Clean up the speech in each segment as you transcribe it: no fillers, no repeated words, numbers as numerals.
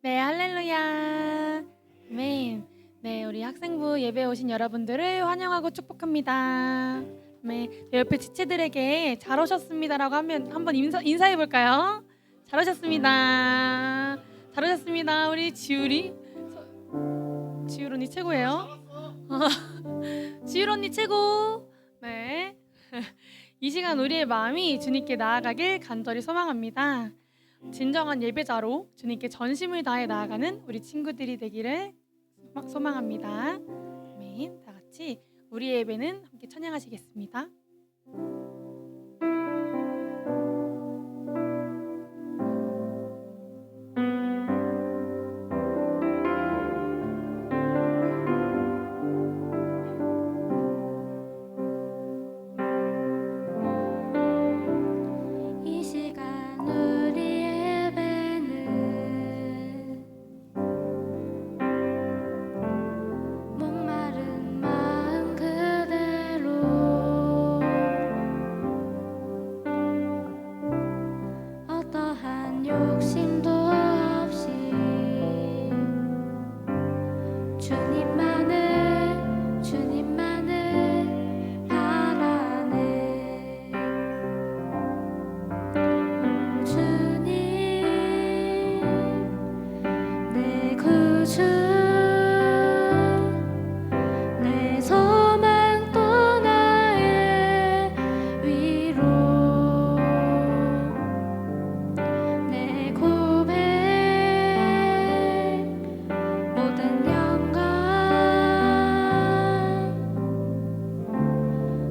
네, 할렐루야. 아멘. 네, 우리 학생부 예배에 오신 여러분들을 환영하고 축복합니다. 네, 내 옆에 지체들에게 잘 오셨습니다라고 하면 한번 인사해 볼까요? 잘 오셨습니다. 잘 오셨습니다. 우리 지율이 지율 언니 최고예요. 지율 언니 최고. 네. 이 시간 우리의 마음이 주님께 나아가길 간절히 소망합니다. 진정한 예배자로 주님께 전심을 다해 나아가는 우리 친구들이 되기를 소망합니다. 아멘. 다 같이 우리의 예배는 함께 찬양하시겠습니다.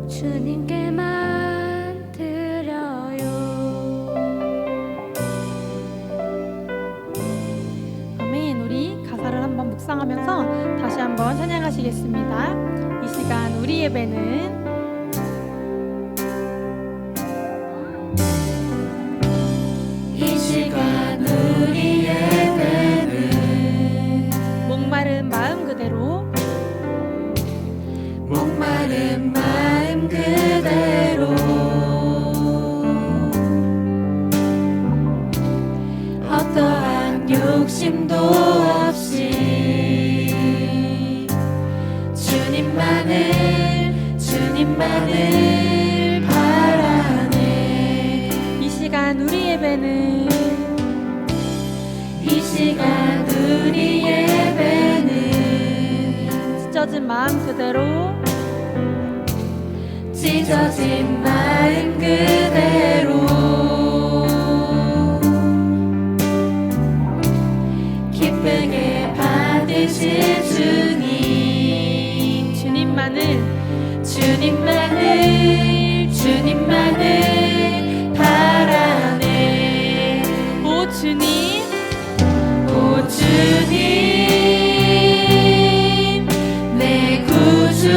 주님께만 드려요. 아멘. 우리 가사를 한번 묵상하면서 다시 한번 찬양하시겠습니다. 이 시간 우리 예배는 이 시간 우리 예배는 목마른 마음 그대로 목마른 마음 그대로 어떠한 욕심도 없이 주님만을 바라네. 이 시간 우리 예배는 이 시간 우리 예배는 찢어진 마음 그대로 찢어진 마음 그대로 기쁘게 받으실 주님만을 바라네. 오 주님 오 주님 내 구주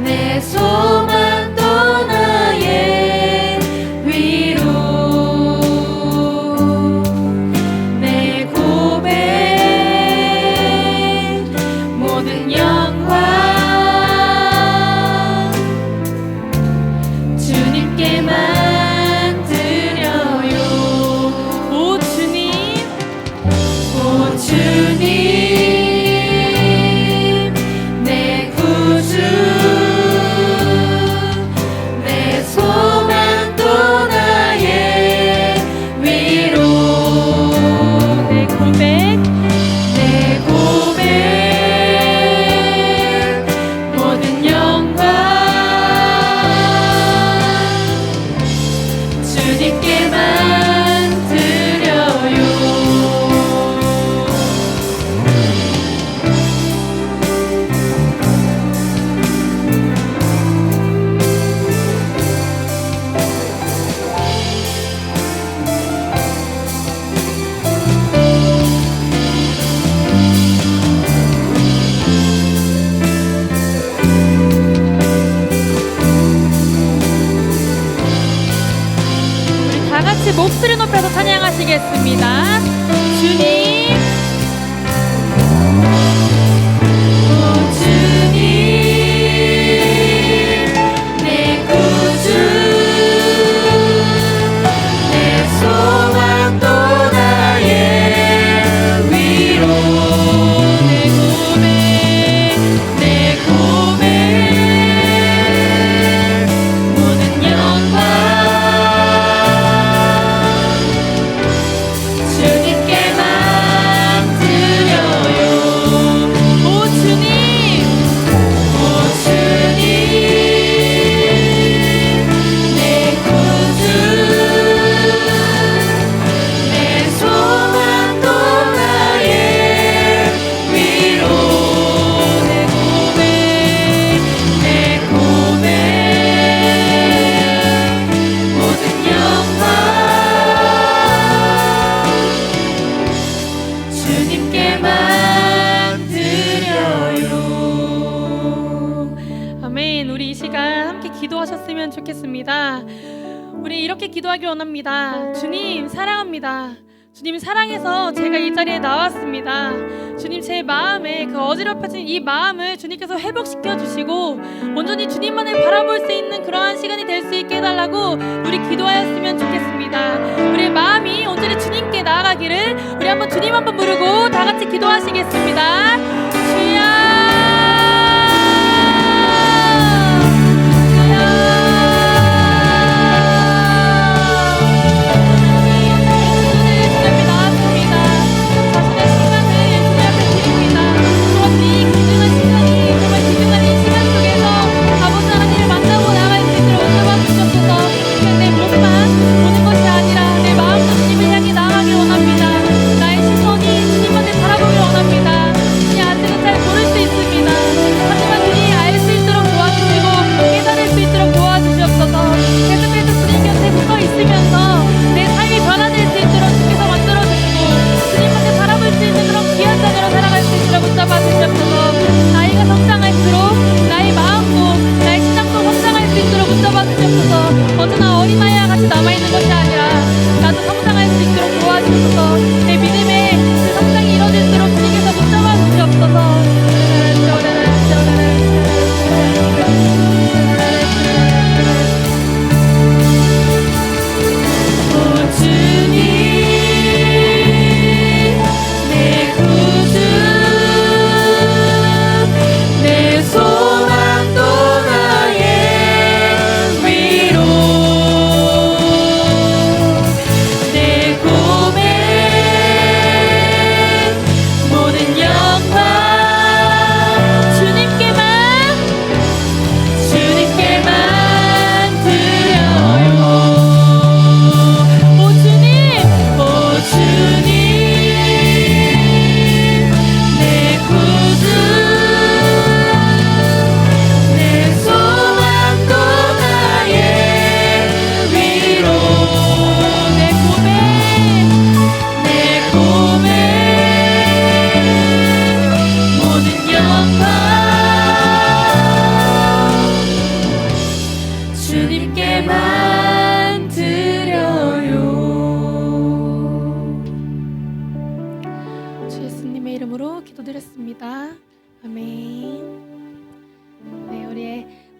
내 소망 또 나의 위로 내 고백 모든 영광 주님께만 드려요. 오 주님 오 주님 내 구주 내 소망 또 나의 위로 내 고백 내 고백 모든 영광 주님께만 드려요. 우리 다 같이 목소리 높여서 찬양하시겠습니다. 주님 오 주님 내 구주 내 소망 또 나 이렇게 기도하길 원합니다. 주님 사랑합니다. 주님 사랑해서 제가 이 자리에 나왔습니다. 주님 제 마음에 그 어지럽혀진 이 마음을 주님께서 회복시켜 주시고 온전히 주님만을 바라볼 수 있는 그러한 시간이 될 수 있게 해달라고 우리 기도하였으면 좋겠습니다. 우리 마음이 온전히 주님께 나아가기를 우리 한번 주님 한번 부르고 다 같이 기도하시겠습니다. 주여 언제나 어린아이와 같이 남아있는 것이 아니라 나도 성장할 수 있도록 도와주셔서 내 믿음의 그 성장이 이뤄질수록 주님께서 붙잡아 주시옵소서.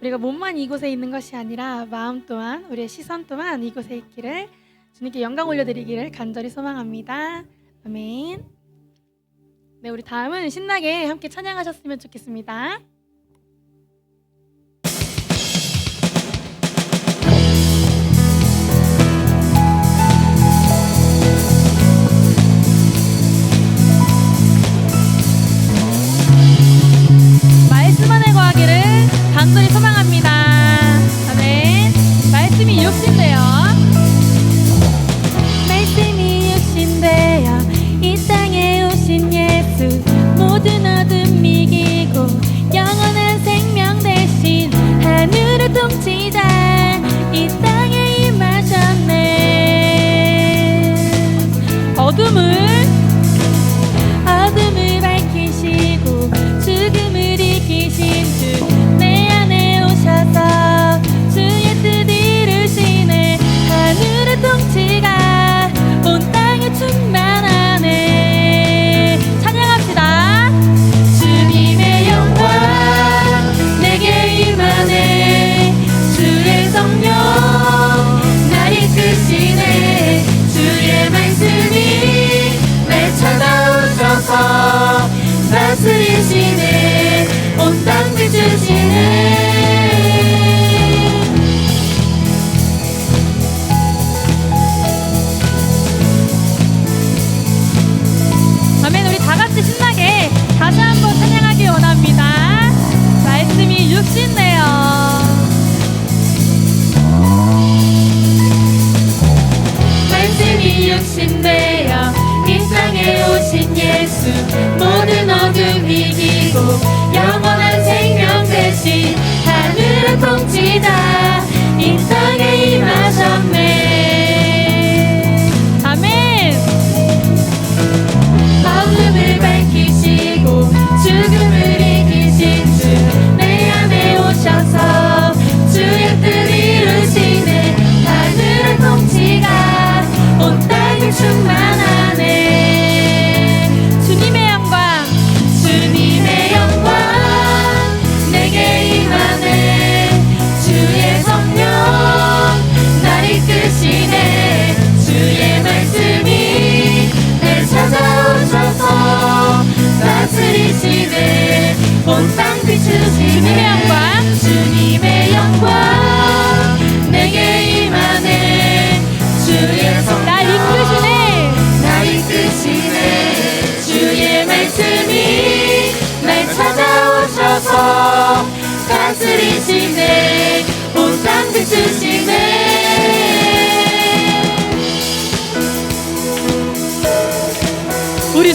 우리가 몸만 이곳에 있는 것이 아니라 마음 또한 우리의 시선 또한 이곳에 있기를 주님께 영광 올려드리기를 간절히 소망합니다. 아멘. 네, 우리 다음은 신나게 함께 찬양하셨으면 좋겠습니다. 말씀 안에 거하기를 간절히 소망합니다. 아멘. 말씀이 육신되어 말씀이 육신되어 이 땅에 오신 예수 모든 어둠 이기고 영원한 생명 대신 하늘을 통치자 이 땅에 임하셨네. 어둠을 밝히시고 죽음을 이기신 주 내 안에 오셔서 주의 뜻 이루시네. 하늘의 통치가 온 땅에 충만하네. 찬양합시다. 주님의 영광 내게 임하네. 주의 성령 날 이끄시네. 주의 말씀이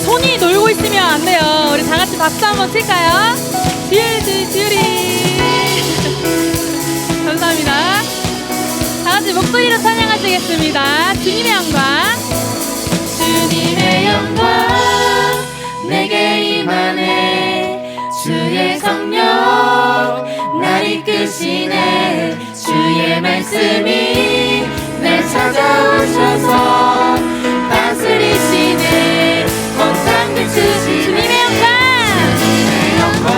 손이 놀고 있으면 안 돼요. 우리 다 같이 박수 한번 칠까요? 듀리. 감사합니다. 다 같이 목소리로 찬양하시겠습니다. 주님의 영광. 주님의 영광 내게 임하네. 주의 성령 날 이끄시네. 주의 말씀이 날 찾아오셔서 다스리시네. 온 땅 비추시네. 주님의 영광. 주님의 영광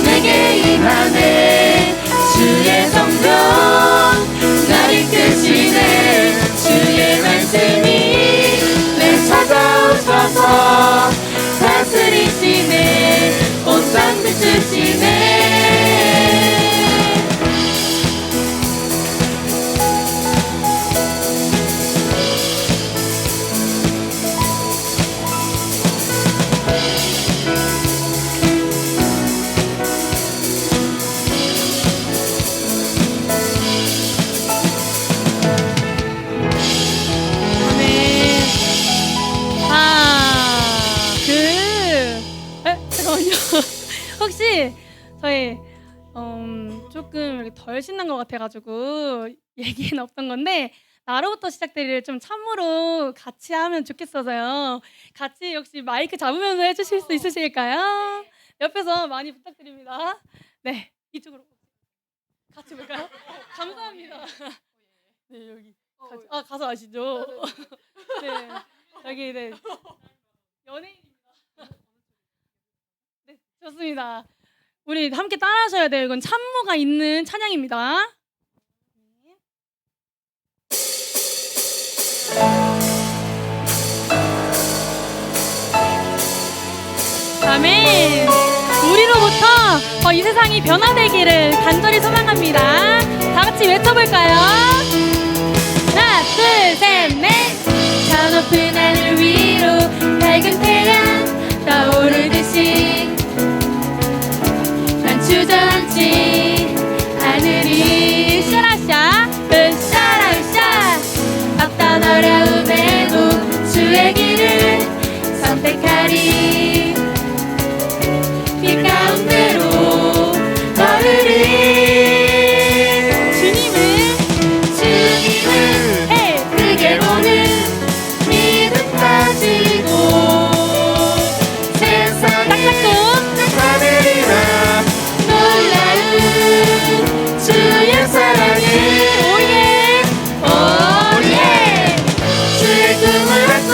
내게 임하네. 주의 성령 날 이끄시네. 주의 말씀이 날 찾아오셔서 다스리시네. 온 땅 비추시네. 아멘. 잠깐만요. 혹시 저희 조금 이렇게 덜 신난 것 같아가지고 얘기는 없던 건데 나로부터 시작되기를 좀 참으로 같이 하면 좋겠어서요. 같이 혹시 마이크 잡으면서 해주실 수 있으실까요? 옆에서 많이 부탁드립니다. 네, 이쪽으로 같이 볼까요? 감사합니다. 네, 여기 같이, 가서 아시죠? 네, 여기 네 연예인입니다. 네, 좋습니다. 우리 함께 따라하셔야 돼요. 이건 참모가 있는 찬양입니다. 아멘. 우리로부터 이 세상이 변화되기를 간절히 소망합니다. 다 같이 외쳐볼까요? 하나, 둘, 셋, 넷. 저 높은 하늘 위로 밝은 태양 떠오르듯이 난 주저앉지 않으리. 샤라샤. 으쌰라 으쌰. 어떤 어려움에도 주의 길을 선택하리. 길 가운데로 걸으리. 주님을 크게 보는 믿음 가지고 세상을 나타내리라. 놀라운 주의 사랑을 오예 오예. 주의 꿈을 안고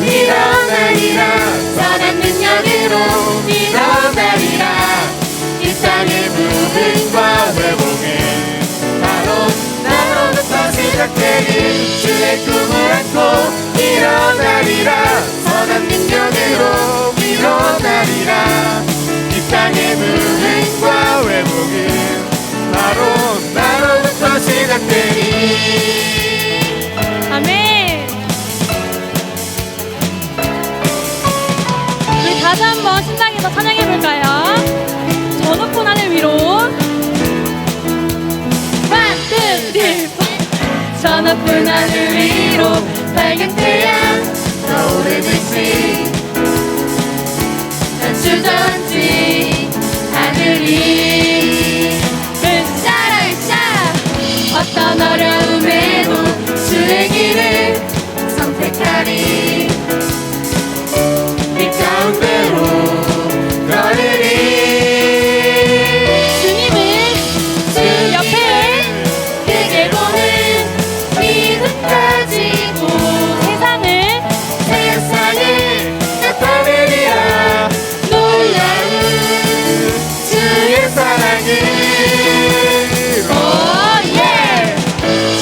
일어나리라. 선한 능력으로 일어나리라. 이 땅의 부흥과 회복은 바로 나로부터 시작되리. 주의 꿈을 안고 일어나리라. 선한 능력으로 일어나리라. 이 땅의 부흥과 회복은 바로 나로부터 시작되리. 아멘. 우리 다시 한번 신나게 더 찬양해볼까요? 저 높은 하늘 위로. One, two, three, four. 저 높은 하늘 위로 밝은 태양 떠오르듯이 난 주저앉지 않으리. 으쌰라 으쌰. 어떤 어려움에도 주의 길을 선택하리. 길 가운데로 걸으리. 주 옆에 크게 보는 믿음 가지고 세상을 나타내리라. 놀라운 주의 사랑을 오예.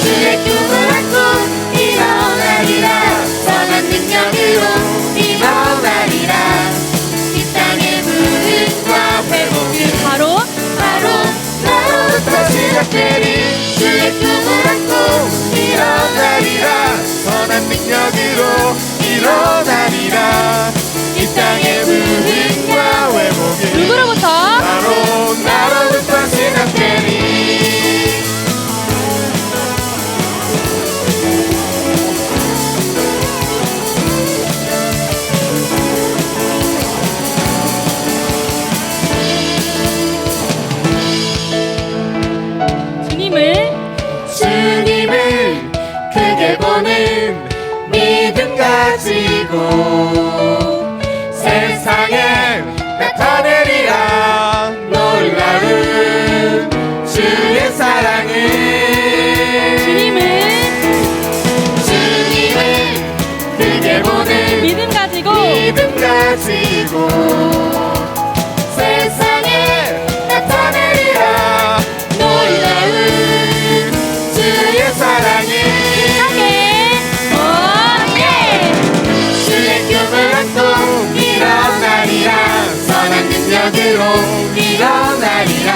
주의 꿈을 안고 일어나리라. 선한 능력으로 일어나리라. 이 땅의 부흥과 회복은 바로 나로부터 시작되리. 주의 꿈을 안고 일어나리라. 선한 능력으로 일어나리라. 이 땅의 부흥과 회복은 누구로부터? 바로 나로부터 시작되리. 보는 믿음 가지고 세상에 나타내리라 놀라운 주의 사랑을 주님은 크게 보는 믿음 가지고 세상에 나타내리라 놀라운 주의 사랑을 주의 꿈을 안고 일어나리라 선한 능력으로 일어나리라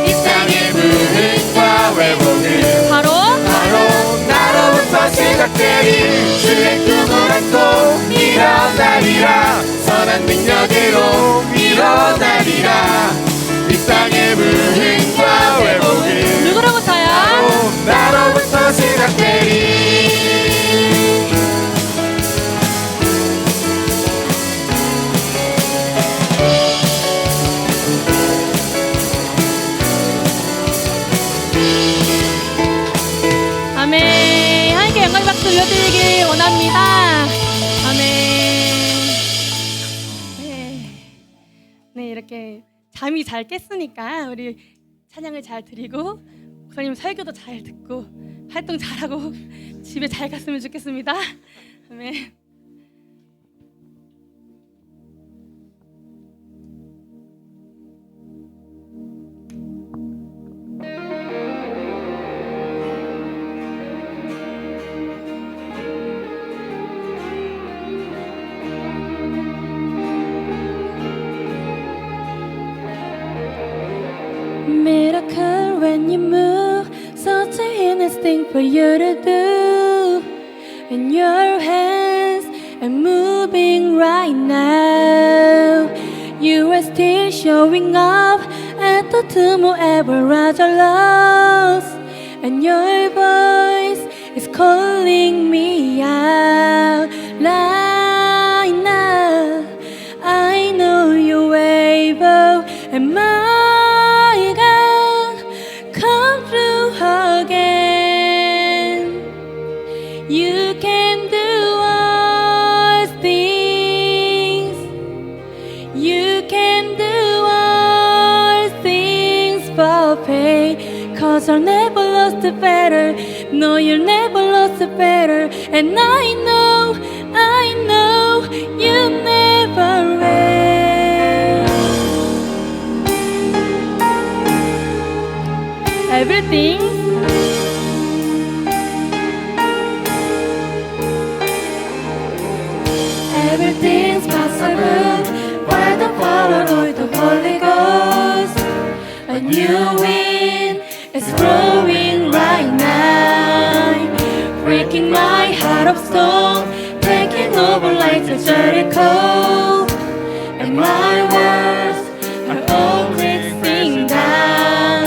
이 땅의 부흥과 회복을 바로 나로부터 시작되리 주의 꿈을 안고 일어나리라 선한 능력으로 일어나리라 이 땅의 부흥과 회복을 누구로부터요? 나로부터 시작되리 아멘. 함께 영광 박수 올려드리길 원합니다. 아멘. 네, 이렇게 잠이 잘 깼으니까 우리 찬양을 잘 드리고 목사님 설교도 잘 듣고 활동 잘하고 집에 잘 갔으면 좋겠습니다. 아멘. Miracle when you move, such a heinous thing for you to do. And your hands are moving right now. You are still showing up at the tomb of ever lost. And your voice is calling me out right now. I know you're able, and my come through again. You can do all things. You can do all things for pain. 'Cause I never lost a battle. No, you never lost a battle. And I know you never will. Everything everything's possible by the power of the Holy Ghost. A new wind is blowing right now, breaking my heart of stone, taking over like a Jericho. And my words are all mixing down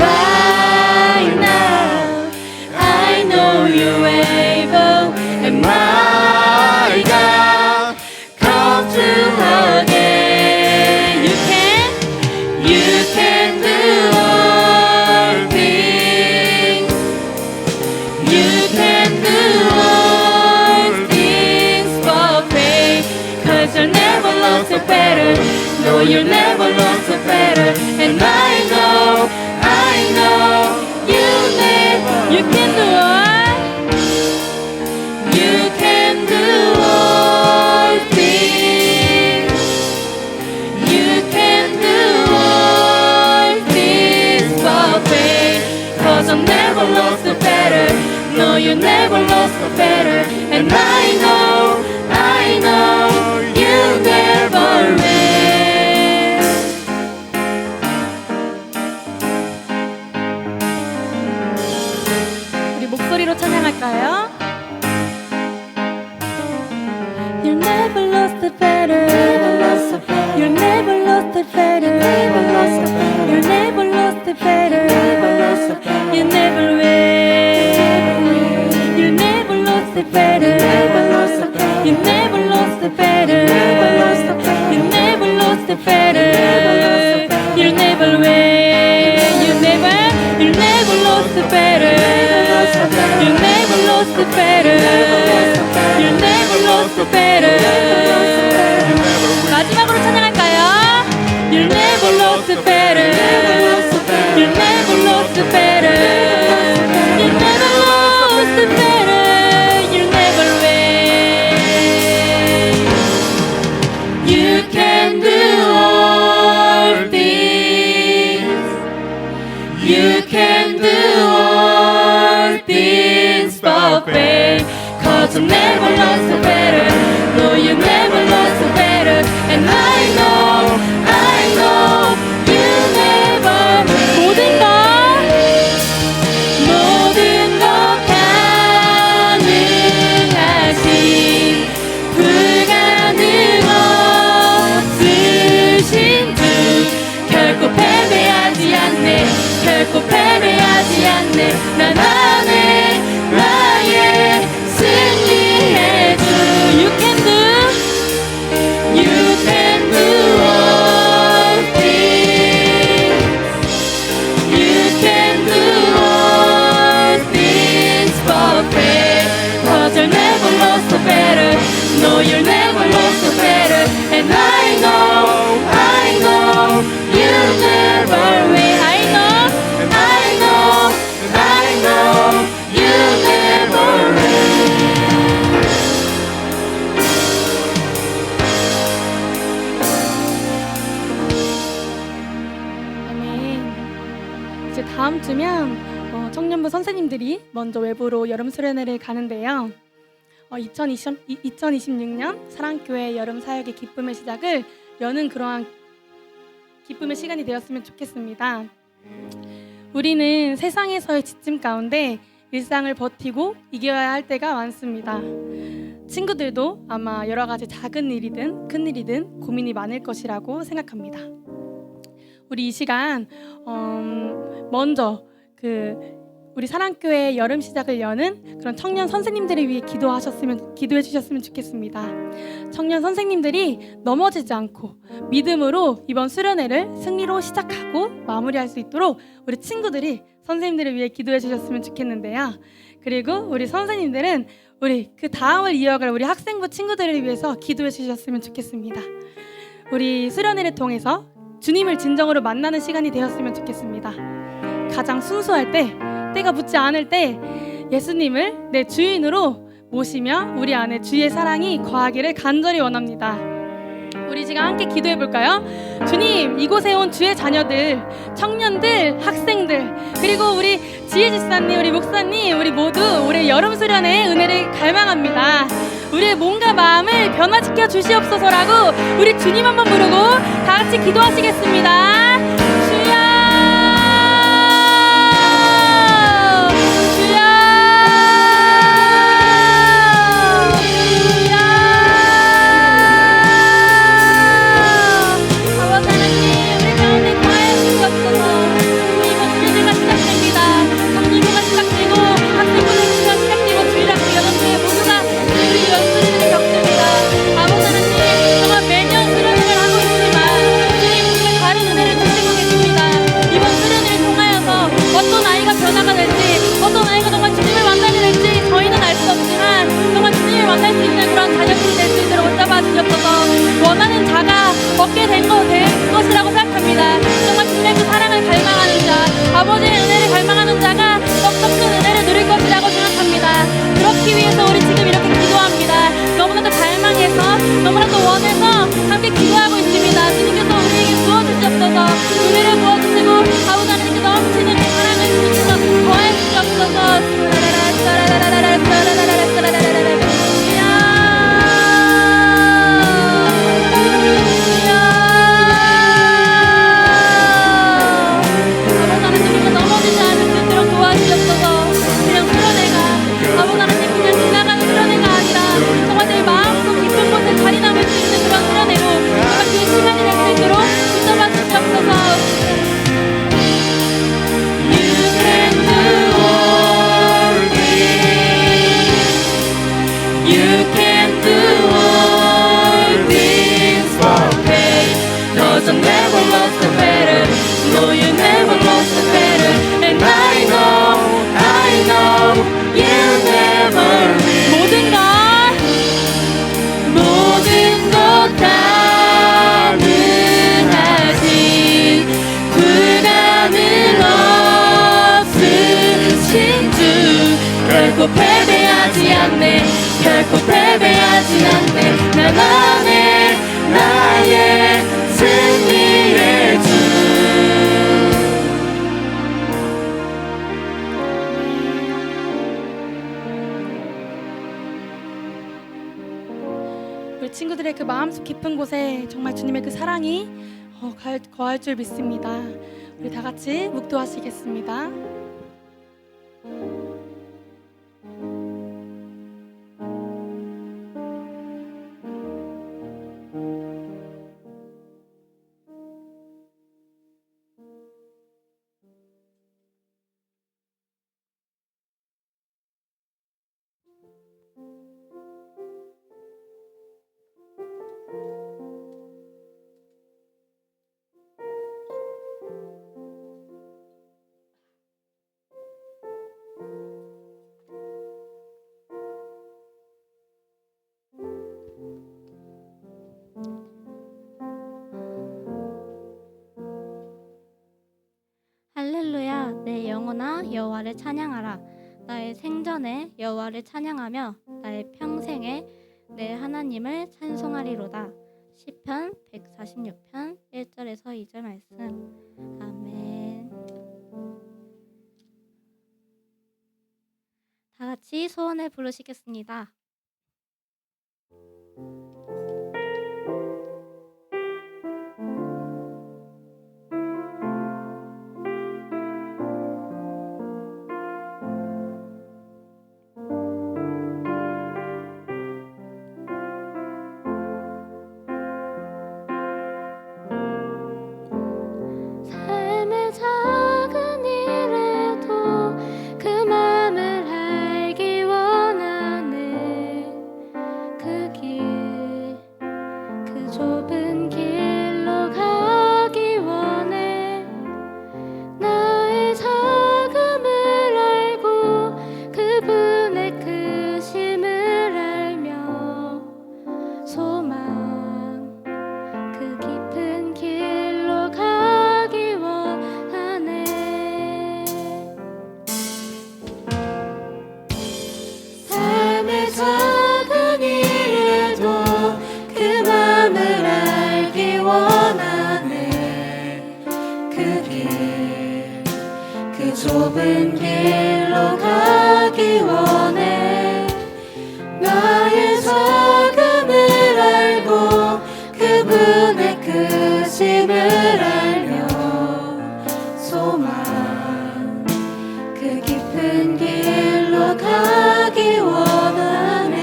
right now. I know you're able, and my God, come through again. You can do all things. You can do all things for faith. 'Cause you never lost a battle. No, you never lost a battle. And I know you can do all. You can do all things. You can do all things for faith. 'Cause I never lost a battle. No, you never lost a battle. And I know you never will. 우리 목소리로 찬양할까요? You never lost a battle. You never lost a battle. You never lost a battle. You never will. You never lost a battle. You never lost a battle. You never lost a battle. You never will. You never lost a battle. You never lost a battle. for faith. 'Cause you never lost a battle. No, you never lost a battle. And I know you never will. 모든 것 가능하신 불가능 없으신 주 결코 패배하지 않네. 결코 패배하지 않네. 난 안에 나의 승리의 주. You can do all things. You can do all things for faith. 'Cause you'll never lost a battle. No, you'll never lost a battle. And I know you never will. I know you never will. 아멘. 이제 다음 주면 청년부 선생님들이 먼저 외부로 여름 수련회를 가는데요. 2026년 사랑교회 여름 사역의 기쁨의 시작을 여는 그러한 기쁨의 시간이 되었으면 좋겠습니다. 우리는 세상에서의 지침 가운데 일상을 버티고 이겨야 할 때가 많습니다. 친구들도 아마 여러 가지 작은 일이든 큰 일이든 고민이 많을 것이라고 생각합니다. 우리 이 시간 먼저 우리 사랑교회 여름 시작을 여는 그런 청년 선생님들을 위해 기도해 주셨으면 좋겠습니다. 청년 선생님들이 넘어지지 않고 믿음으로 이번 수련회를 승리로 시작하고 마무리할 수 있도록 우리 친구들이 선생님들을 위해 기도해 주셨으면 좋겠는데요. 그리고 우리 선생님들은 우리 그 다음을 이어갈 우리 학생부 친구들을 위해서 기도해 주셨으면 좋겠습니다. 우리 수련회를 통해서 주님을 진정으로 만나는 시간이 되었으면 좋겠습니다. 가장 순수할 때, 때가 묻지 않을 때 예수님을 내 주인으로 모시며 우리 안에 주의 사랑이 거하기를 간절히 원합니다. 우리 지금 함께 기도해 볼까요? 주님, 이곳에 온 주의 자녀들, 청년들, 학생들, 그리고 우리 지혜 집사님, 우리 목사님, 우리 모두 올해 여름 수련의 은혜를 갈망합니다. 우리의 몸과 마음을 변화시켜 주시옵소서라고 우리 주님 한번 부르고 다 같이 기도하시겠습니다. 주여, 주여, 주여. 아버지 하나님, 우리 가운데 거하여 주시옵소서. 이번 주일가 시작됩니다. 성리부가 시작되고 학생부가 시작되고 주일학교 여러분들 모두가 우리 연수를 겪습니다. 아버지 하나님, 정말 매년 수련회를 하고 있지만 주님 우리가 다른 은혜를 주시고 계십니다. 이번 수련회를 통하여서 어떤 아이가 변화가 될지, 어떤 아이가 정말 주님을 만나게 될지 저희는 알 수 없지만 정말 주님을 만날 수 있는 그런 자녀들이 될 수 있도록 붙잡아 주셨어서 원하는 자가 얻게 될 것이라고 생각합니다. 정말 주님의 그 사랑을 갈망하는 자, 아버지의 은혜를 갈망하는 자가 넉넉한 은혜를 누릴 것이라고 생각합니다. 그렇기 위해서 우리 지금 이렇게 기도합니다. 너무나도 갈망해서, 너무나도 원해서 함께 기도하고 있습니다. 주님께서 우리에게 부어주시옵소서. 은혜를 부어주시고 아버지 하나님께 넘치는 그 사랑을 주님께서 더해 주시옵소서. 결코 패배하지 않네. 결코 패배하지 않네. 난 안에 나의 승리의 주. 친구들의 그 마음속 깊은 곳에 정말 주님의 그 사랑이 거할 줄 믿습니다. 우리 다 같이 묵도하시겠습니다. 할렐루야, 내 영혼아 여호와를 찬양하라. 나의 생전에 여호와를 찬양하며 나의 평생에 내 하나님을 찬송하리로다. 시편 146편 1절에서 2절 말씀. 아멘. 다 같이 소원을 부르시겠습니다. 삶의 작은 일에도 그 맘을 알기 원하네. 그 길, 그 좁은 길로 가기 원해. 나의 작음을 알고 그분의 크심을 알며 소망 그 깊은 길로 가기 원하네. 삶의 작은 일에도 그 맘을 알기 원하네. 그 길, 그 좁은 길로 가기 원해. 나의 작음을 알고 그분의 크심을 알며 소망 그 깊은 길로 가기 원하네.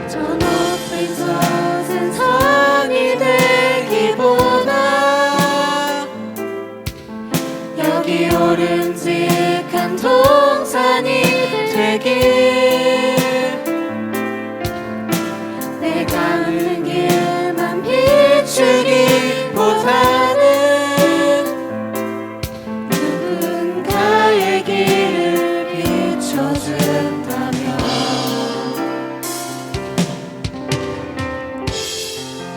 저 높이 솟은 산이 되기보다 여기 오름직한 동산이 되길. 내가 걷는 길만 비추기보다는 누군가의 길을 비춰준다면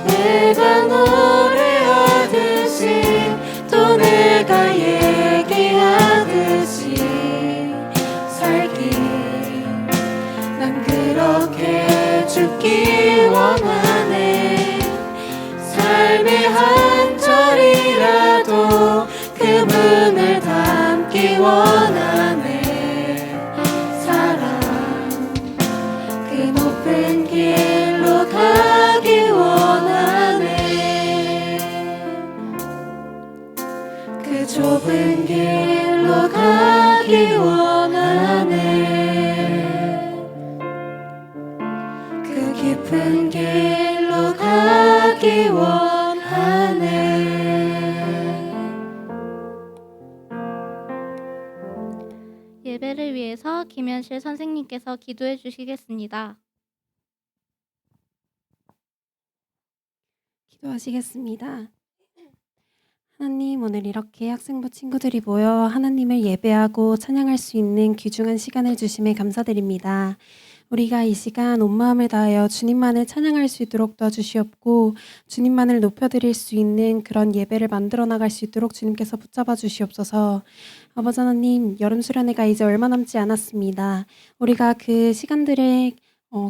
내가 노래하듯이 또 내가 얘기하듯이 살기 난 그렇게 죽기 원하네. 삶의 한 절이라도 그분을 담기 원하네. 사랑 그 높은 길로 가기 원하네. 그 좁은 길로 가기 원하네. 그 깊은 길로 가기 원하네. 예배를 위해서 김현실 선생님께서 기도해 주시겠습니다. 기도하시겠습니다. 하나님, 오늘 이렇게 학생부 친구들이 모여 하나님을 예배하고 찬양할 수 있는 귀중한 시간을 주심에 감사드립니다. 우리가 이 시간 온 마음을 다하여 주님만을 찬양할 수 있도록 도와주시옵고 주님만을 높여드릴 수 있는 그런 예배를 만들어 나갈 수 있도록 주님께서 붙잡아 주시옵소서. 아버지 하나님, 여름 수련회가 이제 얼마 남지 않았습니다. 우리가 그 시간들을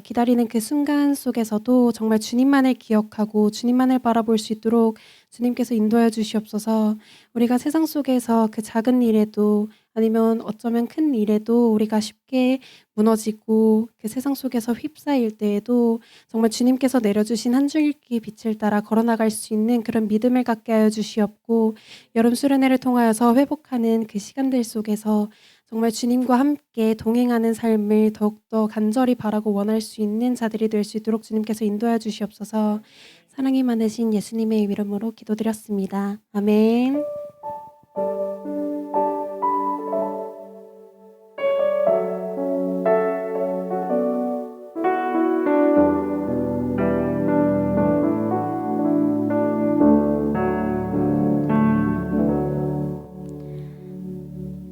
기다리는 그 순간 속에서도 정말 주님만을 기억하고 주님만을 바라볼 수 있도록 주님께서 인도하여 주시옵소서. 우리가 세상 속에서 그 작은 일에도 아니면 어쩌면 큰 일에도 우리가 쉽게 무너지고 그 세상 속에서 휩싸일 때에도 정말 주님께서 내려주신 한 줄기 빛을 따라 걸어나갈 수 있는 그런 믿음을 갖게 하여 주시옵고, 여름 수련회를 통하여서 회복하는 그 시간들 속에서 정말 주님과 함께 동행하는 삶을 더욱더 간절히 바라고 원할 수 있는 자들이 될 수 있도록 주님께서 인도하여 주시옵소서. 사랑이 많으신 예수님의 이름으로 기도드렸습니다. 아멘.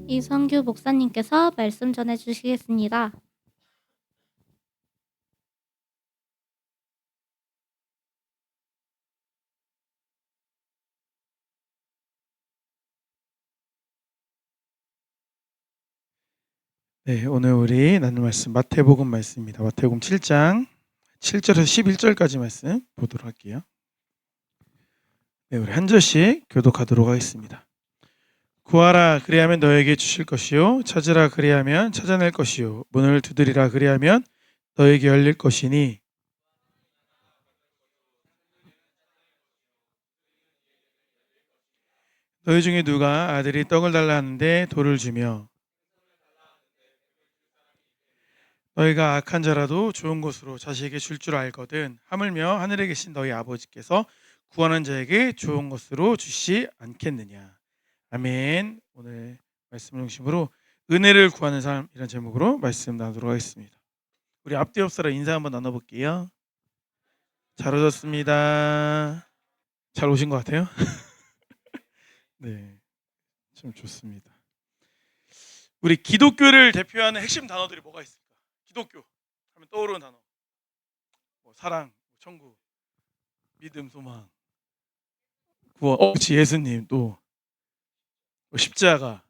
이성규 목사님께서 말씀 전해 주시겠습니다. 네, 오늘 우리 나눌 말씀 마태복음 말씀입니다. 마태복음 7장 7절에서 11절까지 말씀 보도록 할게요. 네, 우리 한 절씩 교독하도록 하겠습니다. 구하라 그리하면 너에게 주실 것이요, 찾으라 그리하면 찾아낼 것이요, 문을 두드리라 그리하면 너에게 열릴 것이니 너희 중에 누가 아들이 떡을 달라 하는데 돌을 주며, 너희가 악한 자라도 좋은 것으로 자식에게 줄 줄 알거든 하물며 하늘에 계신 너희 아버지께서 구하는 자에게 좋은 것으로 주시지 않겠느냐. 아멘. 오늘 말씀 중심으로 은혜를 구하는 삶이라는 제목으로 말씀 나누도록 하겠습니다. 우리 앞뒤 옆 사람 인사 한번 나눠볼게요. 잘 오셨습니다. 잘 오신 것 같아요. 네, 참 좋습니다. 우리 기독교를 대표하는 핵심 단어들이 뭐가 있을까? 기독교 하면 떠오르는 단어, 사랑, 천국, 믿음, 소망, 구원, 그렇지, 예수님, 또 십자가,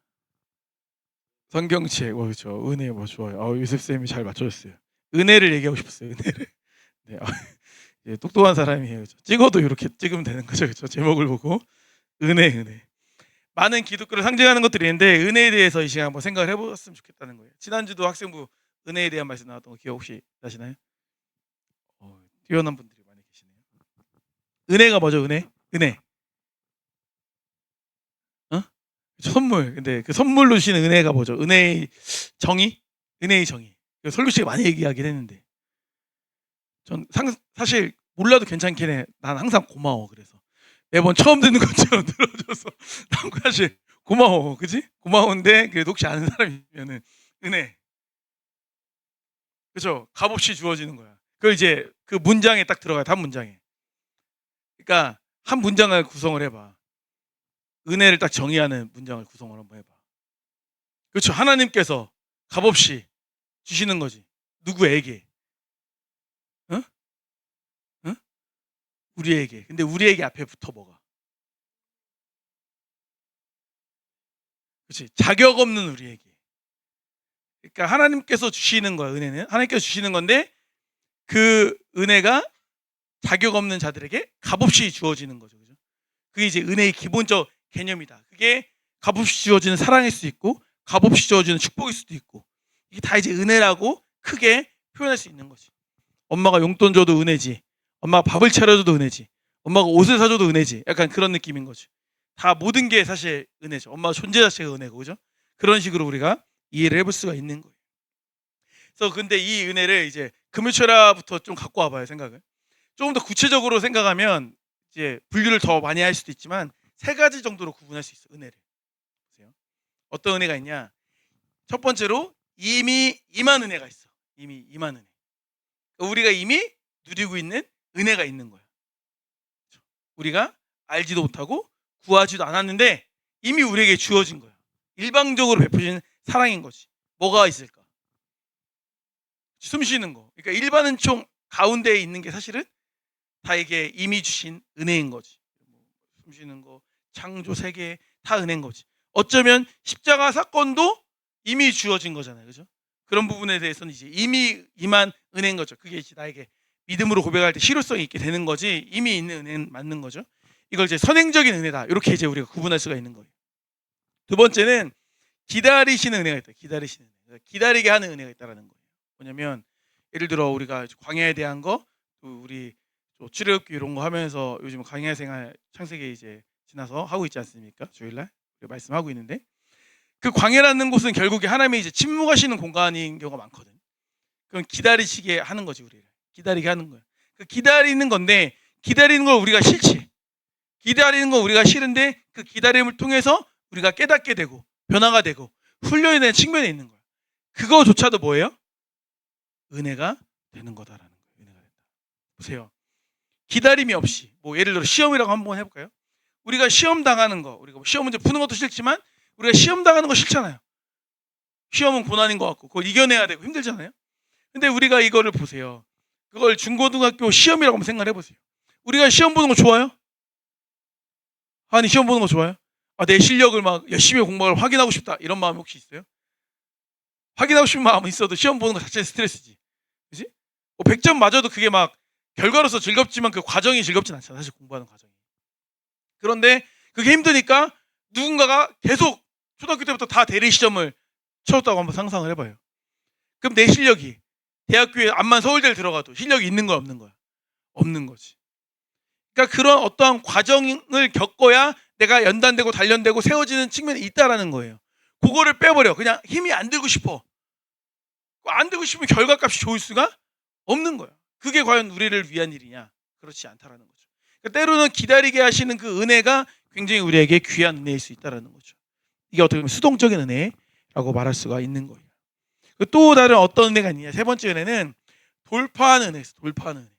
성경책, 그렇죠, 은혜, 좋아요. 요셉 쌤이 잘 맞춰줬어요. 은혜를 얘기하고 싶었어요. 은혜를. 네, 예, 똑똑한 사람이에요. 그렇죠? 찍어도 이렇게 찍으면 되는 거죠, 그렇죠? 제목을 보고 은혜. 많은 기독교를 상징하는 것들이 있는데 은혜에 대해서 이 시간 한번 생각을 해보았으면 좋겠다는 거예요. 지난주도 학생부 은혜에 대한 말씀 나왔던 거 기억 혹시 나시나요? 뛰어난 분들이 많이 계시네요. 은혜가 뭐죠? 은혜. 선물. 근데 그 선물로 주시는 은혜가 뭐죠? 은혜의 정의. 설교 씨가 많이 얘기하긴 했는데, 전 사실 몰라도 괜찮긴 해. 난 항상 고마워. 그래서 매번 처음 듣는 것처럼 들어줘서 난 사실 고마워, 그지? 고마운데 그래도 혹시 아는 사람이면은 은혜. 그렇죠? 값없이 주어지는 거야. 그걸 이제 그 문장에 딱 들어가요. 한 문장에. 그러니까 한 문장을 구성을 해봐. 은혜를 딱 정의하는 문장을 구성을 한번 해봐. 그렇죠? 하나님께서 값없이 주시는 거지. 누구에게? 응? 우리에게. 근데 우리에게 앞에 붙어 뭐가? 그렇지? 자격 없는 우리에게. 그러니까 하나님께서 주시는 거야. 은혜는 하나님께서 주시는 건데 그 은혜가 자격 없는 자들에게 값없이 주어지는 거죠. 그죠? 그게 이제 은혜의 기본적 개념이다. 그게 값없이 주어지는 사랑일 수 있고 값없이 주어지는 축복일 수도 있고, 이게 다 이제 은혜라고 크게 표현할 수 있는 거지. 엄마가 용돈 줘도 은혜지, 엄마가 밥을 차려줘도 은혜지, 엄마가 옷을 사줘도 은혜지. 약간 그런 느낌인 거지. 다 모든 게 사실 은혜죠. 엄마 존재 자체가 은혜고, 그죠? 그런 식으로 우리가 이해를 해볼 수가 있는 거예요. 그래서 근데 이 은혜를 이제 금요철야부터 좀 갖고 와봐요. 생각을 조금 더 구체적으로 생각하면 이제 분류를 더 많이 할 수도 있지만 3가지 정도로 구분할 수 있어요. 은혜를 보세요. 어떤 은혜가 있냐? 첫 번째로 이미 임한 은혜가 있어. 이미 임한 은혜. 그러니까 우리가 이미 누리고 있는 은혜가 있는 거야. 우리가 알지도 못하고 구하지도 않았는데 이미 우리에게 주어진 거야. 일방적으로 베푸신 사랑인 거지. 뭐가 있을까? 숨 쉬는 거. 그러니까 일반 은총 가운데에 있는 게 사실은 다 이게 이미 주신 은혜인 거지. 숨 쉬는 거, 창조 세계 다 은혜인 거지. 어쩌면 십자가 사건도 이미 주어진 거잖아요, 그죠? 그런 부분에 대해서는 이제 이미 임한 은혜인 거죠. 그게 이제 나에게 믿음으로 고백할 때 실효성이 있게 되는 거지, 이미 있는 은혜는 맞는 거죠. 이걸 이제 선행적인 은혜다, 이렇게 이제 우리가 구분할 수가 있는 거예요. 두 번째는 기다리시는 은혜가 있다. 기다리시는 은혜. 기다리게 하는 은혜가 있다라는 거예요. 뭐냐면 예를 들어 우리가 광야에 대한 거, 또 우리 또 출애굽기 이런 거 하면서 요즘 광야 생활 창세기 이제 지나서 하고 있지 않습니까? 주일날 우리가 말씀하고 있는데 그 광야라는 곳은 결국에 하나님이 이제 침묵하시는 공간인 경우가 많거든. 그건 기다리시게 하는 거지 우리를. 기다리게 하는 거야. 그 기다리는 건데 기다리는 걸 우리가 싫지. 기다리는 거 우리가 싫은데 그 기다림을 통해서 우리가 깨닫게 되고 변화가 되고 훈련이 되는 측면에 있는 거야. 그거조차도 뭐예요? 은혜가 되는 거다라는 거예요. 은혜가 된다. 보세요. 기다림이 없이 뭐 예를 들어 시험이라고 한번 해볼까요? 우리가 시험 당하는 거, 우리가 시험 문제 푸는 것도 싫지만 우리가 시험 당하는 거 싫잖아요. 시험은 고난인 것 같고 그걸 이겨내야 되고 힘들잖아요. 근데 우리가 이거를 보세요. 그걸 중고등학교 시험이라고 한번 생각을 해보세요. 우리가 시험 보는 거 좋아요? 아니 시험 보는 거 좋아요? 내 실력을 막 열심히 공부를 확인하고 싶다 이런 마음이 혹시 있어요? 확인하고 싶은 마음은 있어도 시험 보는 거 자체는 스트레스지. 그지? 100점 맞아도 그게 막 결과로서 즐겁지만 그 과정이 즐겁진 않잖아. 사실 공부하는 과정이. 그런데 그게 힘드니까 누군가가 계속 초등학교 때부터 다 대리 시험을 쳐왔다고 한번 상상을 해봐요. 그럼 내 실력이 대학교에 암만 서울대를 들어가도 실력이 있는 거야 없는 거야? 없는 거지. 그러니까 그런 어떠한 과정을 겪어야 내가 연단되고 단련되고 세워지는 측면이 있다라는 거예요. 그거를 빼버려. 그냥 힘이 안 들고 싶어. 안 들고 싶으면 결과값이 좋을 수가 없는 거야. 그게 과연 우리를 위한 일이냐? 그렇지 않다라는 거죠. 그러니까 때로는 기다리게 하시는 그 은혜가 굉장히 우리에게 귀한 은혜일 수 있다라는 거죠. 이게 어떻게 보면 수동적인 은혜라고 말할 수가 있는 거예요. 또 다른 어떤 은혜가 있느냐? 세 번째 은혜는 돌파하는 은혜였어. 돌파하는 은혜.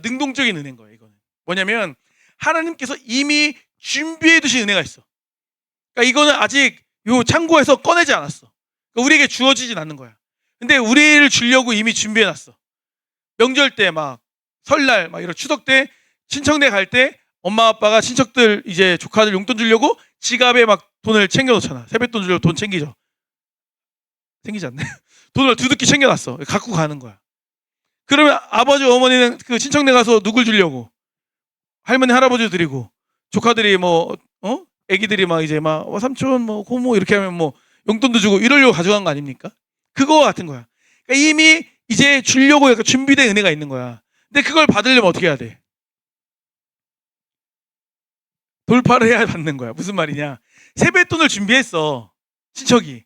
능동적인 은혜인 거예요. 이거는 뭐냐면 하나님께서 이미 준비해 두신 은혜가 있어. 그러니까 이거는 아직 요 창고에서 꺼내지 않았어. 그러니까 우리에게 주어지진 않는 거야. 근데 우리를 주려고 이미 준비해 놨어. 명절 때 막 설날 막 이런 추석 때 친척네 갈 때 엄마 아빠가 친척들 이제 조카들 용돈 주려고 지갑에 막 돈을 챙겨 놓잖아. 세뱃돈 주려고 돈 챙기죠. 챙기지 않네. 돈을 두둑히 챙겨 놨어. 갖고 가는 거야. 그러면 아버지 어머니는 그 친척네 가서 누굴 주려고? 할머니 할아버지 드리고 조카들이 뭐 애기들이 막 이제 막 삼촌 뭐 고모 이렇게 하면 뭐 용돈도 주고 이러려고 가져간 거 아닙니까? 그거 같은 거야. 그러니까 이미 이제 주려고 약간 준비된 은혜가 있는 거야. 근데 그걸 받으려면 어떻게 해야 돼? 돌파를 해야 받는 거야. 무슨 말이냐? 세뱃돈을 준비했어. 친척이.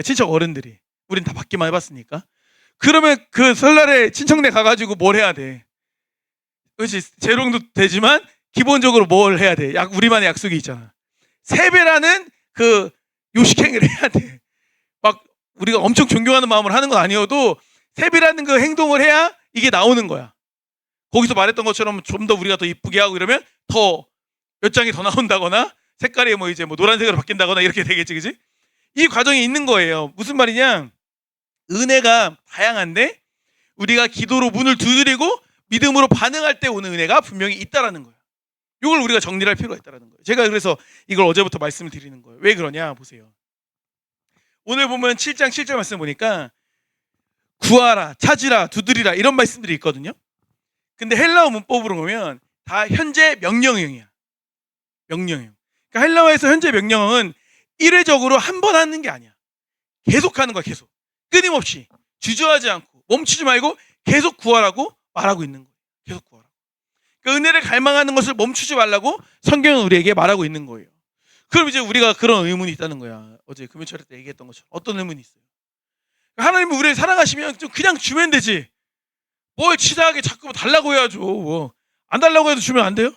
친척 어른들이. 우린 다 받기만 해봤으니까. 그러면 그 설날에 친척네 가가지고 뭘 해야 돼? 그렇지. 재롱도 되지만 기본적으로 뭘 해야 돼? 우리만의 약속이 있잖아. 세배라는 그 요식행위를 해야 돼. 막 우리가 엄청 존경하는 마음으로 하는 건 아니어도 세배라는 그 행동을 해야 이게 나오는 거야. 거기서 말했던 것처럼 좀 더 우리가 더 이쁘게 하고 이러면 더 몇 장이 더 나온다거나 색깔이 뭐 이제 뭐 노란색으로 바뀐다거나 이렇게 되겠지, 그지? 이 과정이 있는 거예요. 무슨 말이냐? 은혜가 다양한데 우리가 기도로 문을 두드리고 믿음으로 반응할 때 오는 은혜가 분명히 있다라는 거예요. 이걸 우리가 정리할 필요가 있다라는 거예요. 제가 그래서 이걸 어제부터 말씀을 드리는 거예요. 왜 그러냐 보세요. 오늘 보면 7장 7절 말씀 보니까 구하라, 찾으라, 두드리라 이런 말씀들이 있거든요. 근데 헬라어 문법으로 보면 다 현재 명령형이야. 명령형. 그러니까 헬라어에서 현재 명령형은 일회적으로 한 번 하는 게 아니야. 계속 하는 거야. 계속. 끊임없이. 주저하지 않고 멈추지 말고 계속 구하라고 말하고 있는 거예요. 계속 구하라고. 그러니까 은혜를 갈망하는 것을 멈추지 말라고 성경은 우리에게 말하고 있는 거예요. 그럼 이제 우리가 그런 의문이 있다는 거야. 어제 금요철에 때 얘기했던 것처럼. 어떤 의문이 있어요? 하나님은 우리를 사랑하시면 좀 그냥 주면 되지. 뭘 치사하게 자꾸 달라고 해야죠. 뭐. 안 달라고 해도 주면 안 돼요?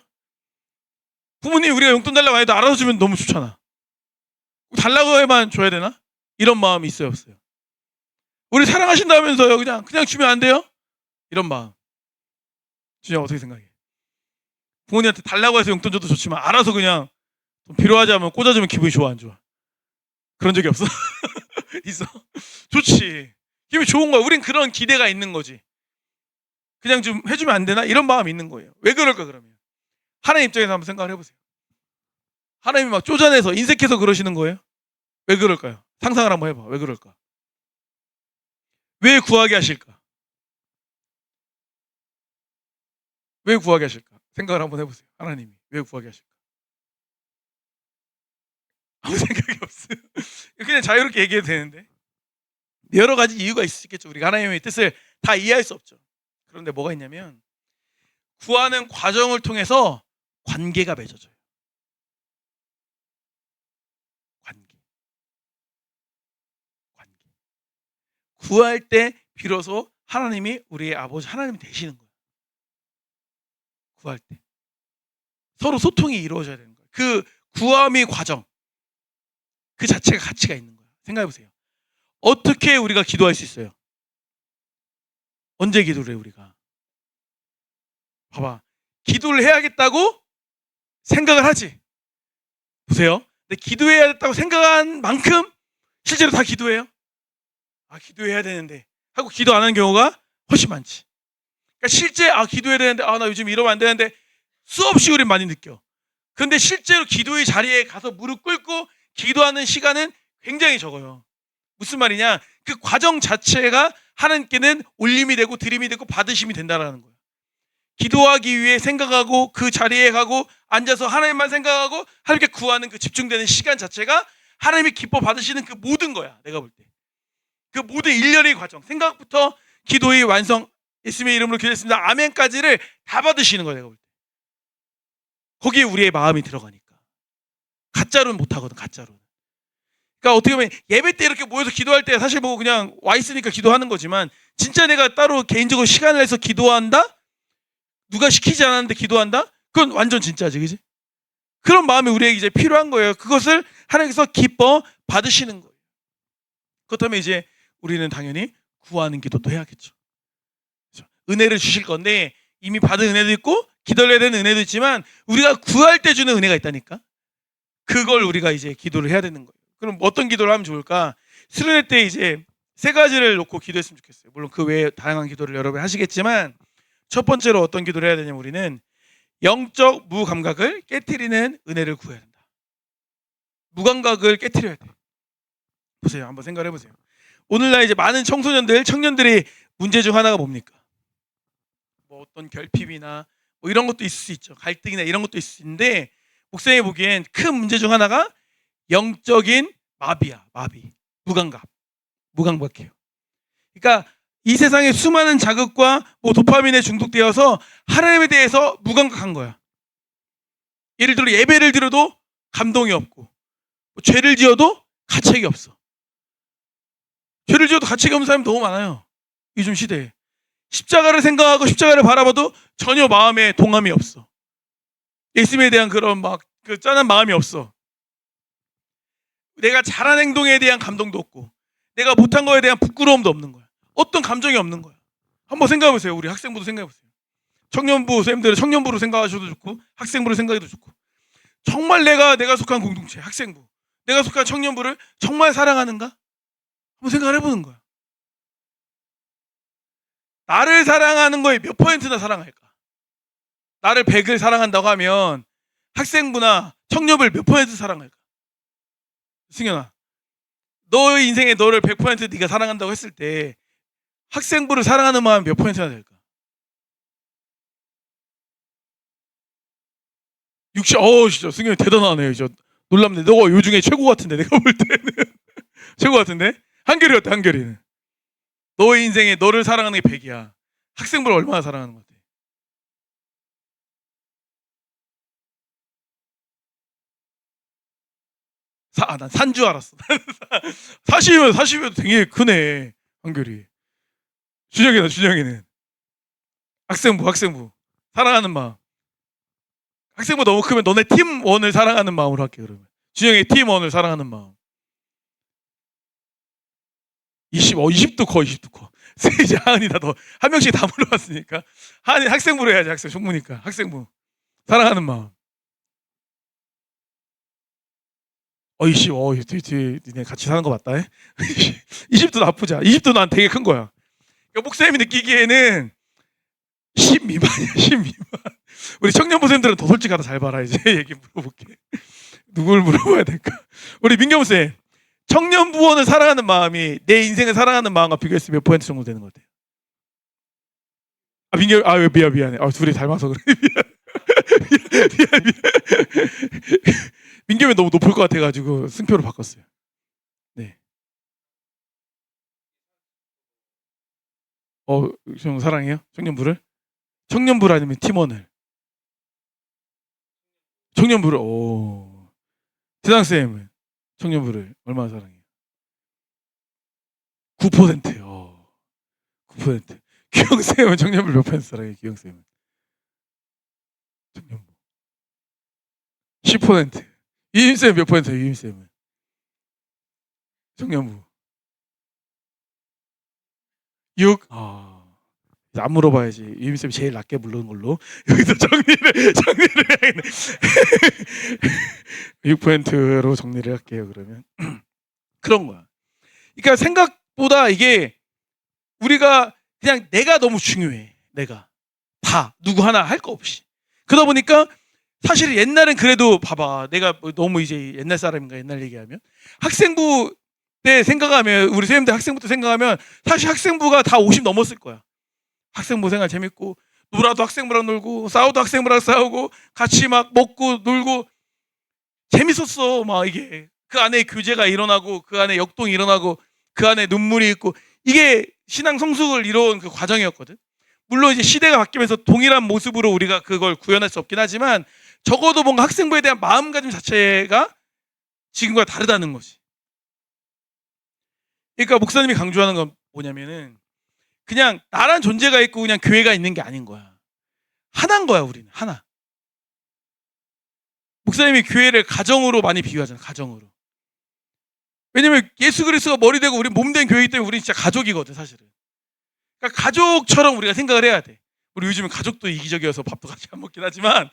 부모님이 우리가 용돈 달라고 해도 알아서 주면 너무 좋잖아. 달라고 해만 줘야 되나? 이런 마음이 있어요, 없어요? 우리 사랑하신다면서요. 그냥 주면 안 돼요? 이런 마음. 진짜 어떻게 생각해? 부모님한테 달라고 해서 용돈 줘도 좋지만 알아서 그냥 필요하지 않으면 꽂아주면 기분이 좋아 안 좋아? 그런 적이 없어? 있어? 좋지. 기분이 좋은 거야. 우린 그런 기대가 있는 거지. 그냥 좀 해주면 안 되나? 이런 마음이 있는 거예요. 왜 그럴까 그러면? 하나님 입장에서 한번 생각을 해보세요. 하나님이 막 쪼잔해서 인색해서 그러시는 거예요? 왜 그럴까요? 상상을 한번 해봐. 왜 그럴까? 왜 구하게 하실까? 왜 구하게 하실까? 생각을 한번 해보세요. 하나님이 왜 구하게 하실까? 아무 생각이 없어요. 그냥 자유롭게 얘기해도 되는데 여러 가지 이유가 있을 수 있겠죠. 우리가 하나님의 뜻을 다 이해할 수 없죠. 그런데 뭐가 있냐면 구하는 과정을 통해서 관계가 맺어져요. 관계. 구할 때 비로소 하나님이 우리의 아버지 하나님이 되시는 거예요. 구할 때 서로 소통이 이루어져야 되는 거예요. 그 구함의 과정 그 자체가 가치가 있는 거예요. 생각해 보세요. 어떻게 우리가 기도할 수 있어요? 언제 기도를 해 우리가? 봐봐. 기도를 해야겠다고 생각을 하지. 보세요. 근데 기도해야겠다고 생각한 만큼 실제로 다 기도해요? 아, 기도해야 되는데 하고 기도 안 하는 경우가 훨씬 많지. 그러니까 실제 기도해야 되는데 나 요즘 이러면 안 되는데 수없이 우린 많이 느껴. 근데 실제로 기도의 자리에 가서 무릎 꿇고 기도하는 시간은 굉장히 적어요. 무슨 말이냐? 그 과정 자체가 하나님께는 올림이 되고 드림이 되고 받으심이 된다라는 거예요. 기도하기 위해 생각하고 그 자리에 가고 앉아서 하나님만 생각하고 하나님께 구하는 그 집중되는 시간 자체가 하나님이 기뻐 받으시는 그 모든 거야. 내가 볼 때. 그 모든 일련의 과정, 생각부터 기도의 완성, 예수님의 이름으로 기도했습니다. 아멘까지를 다 받으시는 거야. 내가 볼 때. 거기에 우리의 마음이 들어가니까. 가짜로는 못하거든. 가짜로는. 그러니까 어떻게 보면 예배 때 이렇게 모여서 기도할 때 사실 뭐 그냥 와 있으니까 기도하는 거지만 진짜 내가 따로 개인적으로 시간을 내서 기도한다? 누가 시키지 않았는데 기도한다? 그건 완전 진짜지, 그지? 그런 마음이 우리에게 이제 필요한 거예요. 그것을 하나님께서 기뻐 받으시는 거예요. 그렇다면 이제 우리는 당연히 구하는 기도도 해야겠죠. 그렇죠? 은혜를 주실 건데 이미 받은 은혜도 있고 기다려야 되는 은혜도 있지만 우리가 구할 때 주는 은혜가 있다니까. 그걸 우리가 이제 기도를 해야 되는 거예요. 그럼 어떤 기도를 하면 좋을까? 수련회 때 이제 세 가지를 놓고 기도했으면 좋겠어요. 물론 그 외에 다양한 기도를 여러분 하시겠지만 첫 번째로 어떤 기도를 해야 되냐면 우리는 영적 무감각을 깨트리는 은혜를 구해야 된다. 무감각을 깨트려야 돼. 보세요. 한번 생각을 해보세요. 오늘날 이제 많은 청소년들, 청년들의 문제 중 하나가 뭡니까? 뭐 어떤 결핍이나 뭐 이런 것도 있을 수 있죠. 갈등이나 이런 것도 있을 수 있는데 목사님이 보기엔 큰 문제 중 하나가 영적인 마비야. 마비. 무감각해요. 그러니까 이 세상의 수많은 자극과 뭐 도파민에 중독되어서 하나님에 대해서 무감각한 거야. 예를 들어 예배를 드려도 감동이 없고 뭐 죄를 지어도 가책이 없어. 죄를 지어도 가책이 없는 사람이 너무 많아요. 요즘 시대에. 십자가를 생각하고 십자가를 바라봐도 전혀 마음에 동함이 없어. 예수님에 대한 그런 막 그 짠한 마음이 없어. 내가 잘한 행동에 대한 감동도 없고 내가 못한 거에 대한 부끄러움도 없는 거야. 어떤 감정이 없는 거야. 한번 생각해 보세요. 우리 학생부도 생각해 보세요. 청년부 선생님들은 청년부로 생각하셔도 좋고 학생부로 생각해도 좋고 정말 내가 속한 공동체 학생부 내가 속한 청년부를 정말 사랑하는가? 한번 생각을 해보는 거야. 나를 사랑하는 거에 몇 퍼센트나 사랑할까? 나를 100을 사랑한다고 하면 학생부나 청년부를 몇 퍼센트 사랑할까? 승현아, 너의 인생에 너를 100% 네가 사랑한다고 했을 때 학생부를 사랑하는 마음 몇 퍼센트나 될까? 60. 진짜 승현이 대단하네. 진짜 놀랍네. 너가 요 중에 최고 같은데 내가 볼 때는 최고 같은데? 한결이 어때? 한결이는 너의 인생에 너를 사랑하는 게 100이야. 학생부를 얼마나 사랑하는 것 같아? 난 산 줄 알았어. 40이면 되게 크네. 한결이. 준영이는 학생부 사랑하는 마음. 학생부 너무 크면 너네 팀원을 사랑하는 마음으로 할게. 그러면 준영이 팀원을 사랑하는 마음. 20도 커. 이제 하은이 한 명씩 다 물어봤으니까 하은이 학생부로 해야지. 학생 총무니까 학생부 사랑하는 마음. 니네 같이 사는 거 맞다. 20도 나쁘지 않아. 20도 난 되게 큰 거야. 그러니까 목사님이 느끼기에는 10 미만이야. 10 미만. 우리 청년부 쌤들은 더 솔직하다. 잘 봐라. 이제 얘기 물어볼게. 누굴 물어봐야 될까? 우리 민경 쌤, 청년부원을 사랑하는 마음이 내 인생을 사랑하는 마음과 비교했을 때 몇 퍼센트 정도 되는 것 같아요? 민경, 미안해. 둘이 닮아서 그래. 미안. 민규면 너무 높을 것 같아가지고 승표로 바꿨어요. 네. 형 사랑해요? 청년부를? 청년부를 아니면 팀원을? 청년부를. 대장쌤은 청년부를 얼마나 사랑해요? 9%요. 9%. 규영쌤은 청년부를 몇 퍼센트 사랑해요? 규영쌤은? 청년부 10%. 유임쌤 몇 퍼센트예요? 유임쌤은? 청년부 6. 안 물어봐야지. 유임쌤이 제일 낮게 부르는 걸로 여기서 정리를 해야겠네. 6%로 정리를 할게요. 그러면 그런 거야. 그러니까 생각보다 이게 우리가 그냥 내가 너무 중요해. 내가 다 누구 하나 할 거 없이 그러다 보니까 사실 옛날엔 그래도 봐봐. 내가 너무 이제 옛날 사람인가 옛날 얘기하면 학생부 때 생각하면 우리 선생님들 학생부 때 생각하면 사실 학생부가 다 50 넘었을 거야. 학생부 생활 재밌고 놀아도 학생부랑 놀고 싸워도 학생부랑 싸우고 같이 막 먹고 놀고 재밌었어. 막 이게 그 안에 교제가 일어나고 그 안에 역동이 일어나고 그 안에 눈물이 있고 이게 신앙 성숙을 이뤄온 그 과정이었거든. 물론 이제 시대가 바뀌면서 동일한 모습으로 우리가 그걸 구현할 수 없긴 하지만 적어도 뭔가 학생부에 대한 마음가짐 자체가 지금과 다르다는 거지. 그러니까 목사님이 강조하는 건 뭐냐면은 그냥 나란 존재가 있고 그냥 교회가 있는 게 아닌 거야. 하나인 거야. 우리는 하나. 목사님이 교회를 가정으로 많이 비유하잖아. 가정으로. 왜냐면 예수 그리스도가 머리 되고 우리 몸 된 교회이기 때문에 우리는 진짜 가족이거든 사실은. 그러니까 가족처럼 우리가 생각을 해야 돼. 우리 요즘은 가족도 이기적이어서 밥도 같이 안 먹긴 하지만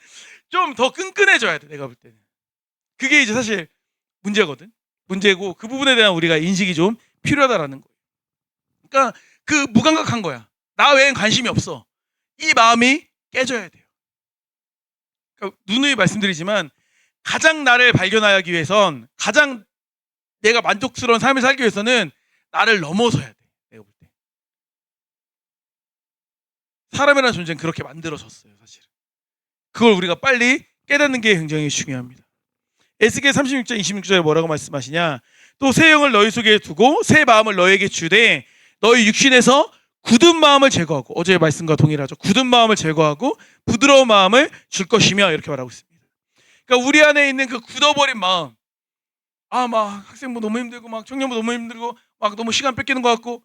좀 더 끈끈해져야 돼. 내가 볼 때는. 그게 이제 사실 문제거든. 문제고 그 부분에 대한 우리가 인식이 좀 필요하다라는 거예요. 그러니까 그 무감각한 거야. 나 외엔 관심이 없어. 이 마음이 깨져야 돼요. 그러니까 누누이 말씀드리지만 가장 나를 발견하기 위해선 가장 내가 만족스러운 삶을 살기 위해서는 나를 넘어서야 돼. 내가 볼 때. 사람이라는 존재는 그렇게 만들어졌어요. 사실은. 그걸 우리가 빨리 깨닫는 게 굉장히 중요합니다. 에스겔 36장 26절에 뭐라고 말씀하시냐. 또 새 영을 너희 속에 두고 새 마음을 너에게 주되 너희 육신에서 굳은 마음을 제거하고 어제의 말씀과 동일하죠. 굳은 마음을 제거하고 부드러운 마음을 줄 것이며 이렇게 말하고 있습니다. 그러니까 우리 안에 있는 그 굳어버린 마음 막 학생부 너무 힘들고 막 청년부 너무 힘들고 막 너무 시간 뺏기는 것 같고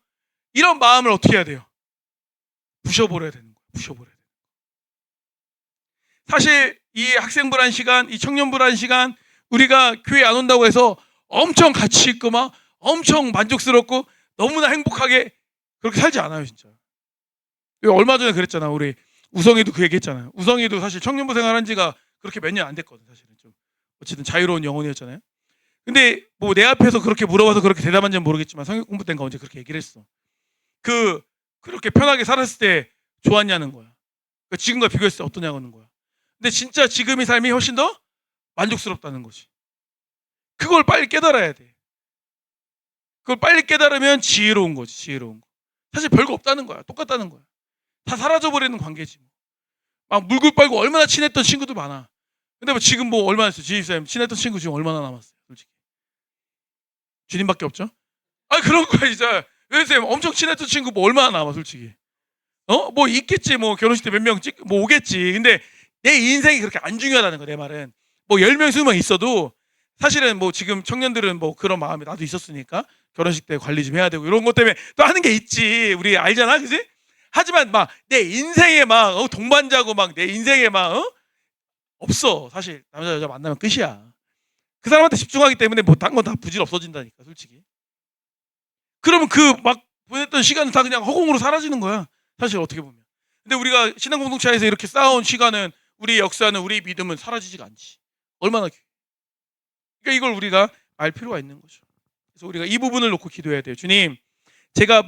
이런 마음을 어떻게 해야 돼요? 부셔버려야 되는 거예요. 부셔버려야 돼요. 사실 이 학생부란 시간, 이 청년부란 시간 우리가 교회 안 온다고 해서 엄청 가치 있고 막 엄청 만족스럽고 너무나 행복하게 그렇게 살지 않아요. 진짜. 얼마 전에 그랬잖아. 우리 우성이도 그 얘기 했잖아요. 우성이도 사실 청년부 생활한 지가 그렇게 몇 년 안 됐거든. 사실은 좀 어쨌든 자유로운 영혼이었잖아요. 근데 뭐 내 앞에서 그렇게 물어봐서 그렇게 대답한지는 모르겠지만 성역 공부 때인가 언제 그렇게 얘기를 했어. 그렇게 편하게 살았을 때 좋았냐는 거야. 그러니까 지금과 비교했을 때 어떠냐는 거야. 근데 진짜 지금의 삶이 훨씬 더 만족스럽다는 거지. 그걸 빨리 깨달아야 돼. 그걸 빨리 깨달으면 지혜로운 거지. 지혜로운 거. 사실 별거 없다는 거야. 똑같다는 거야. 다 사라져버리는 관계지. 막 물굴 빨고 얼마나 친했던 친구도 많아. 근데 뭐 지금 뭐 얼마나 있어? 지휘쌤 친했던 친구 지금 얼마나 남았어요? 솔직히. 주님밖에 없죠? 그런 거야 진짜. 쌤 엄청 친했던 친구 뭐 얼마나 남아 솔직히. 뭐 있겠지. 뭐 결혼식 때 몇 명 뭐 오겠지. 근데 내 인생이 그렇게 안 중요하다는 거야. 내 말은. 뭐 10명 20명 있어도 사실은 뭐 지금 청년들은 뭐 그런 마음이 나도 있었으니까 결혼식 때 관리 좀 해야 되고 이런 것 때문에 또 하는 게 있지. 우리 알잖아. 그지? 하지만 막 내 인생에 막 동반자고 막 내 인생에 막 없어. 사실 남자 여자 만나면 끝이야. 그 사람한테 집중하기 때문에 뭐 딴 건 다 부질 없어진다니까 솔직히. 그러면 그 막 보냈던 시간은 다 그냥 허공으로 사라지는 거야. 사실 어떻게 보면. 근데 우리가 신앙 공동체에서 이렇게 쌓아온 시간은 우리 역사는 우리 믿음은 사라지지가 않지. 얼마나 그러니까 이걸 우리가 알 필요가 있는 거죠. 그래서 우리가 이 부분을 놓고 기도해야 돼요. 주님, 제가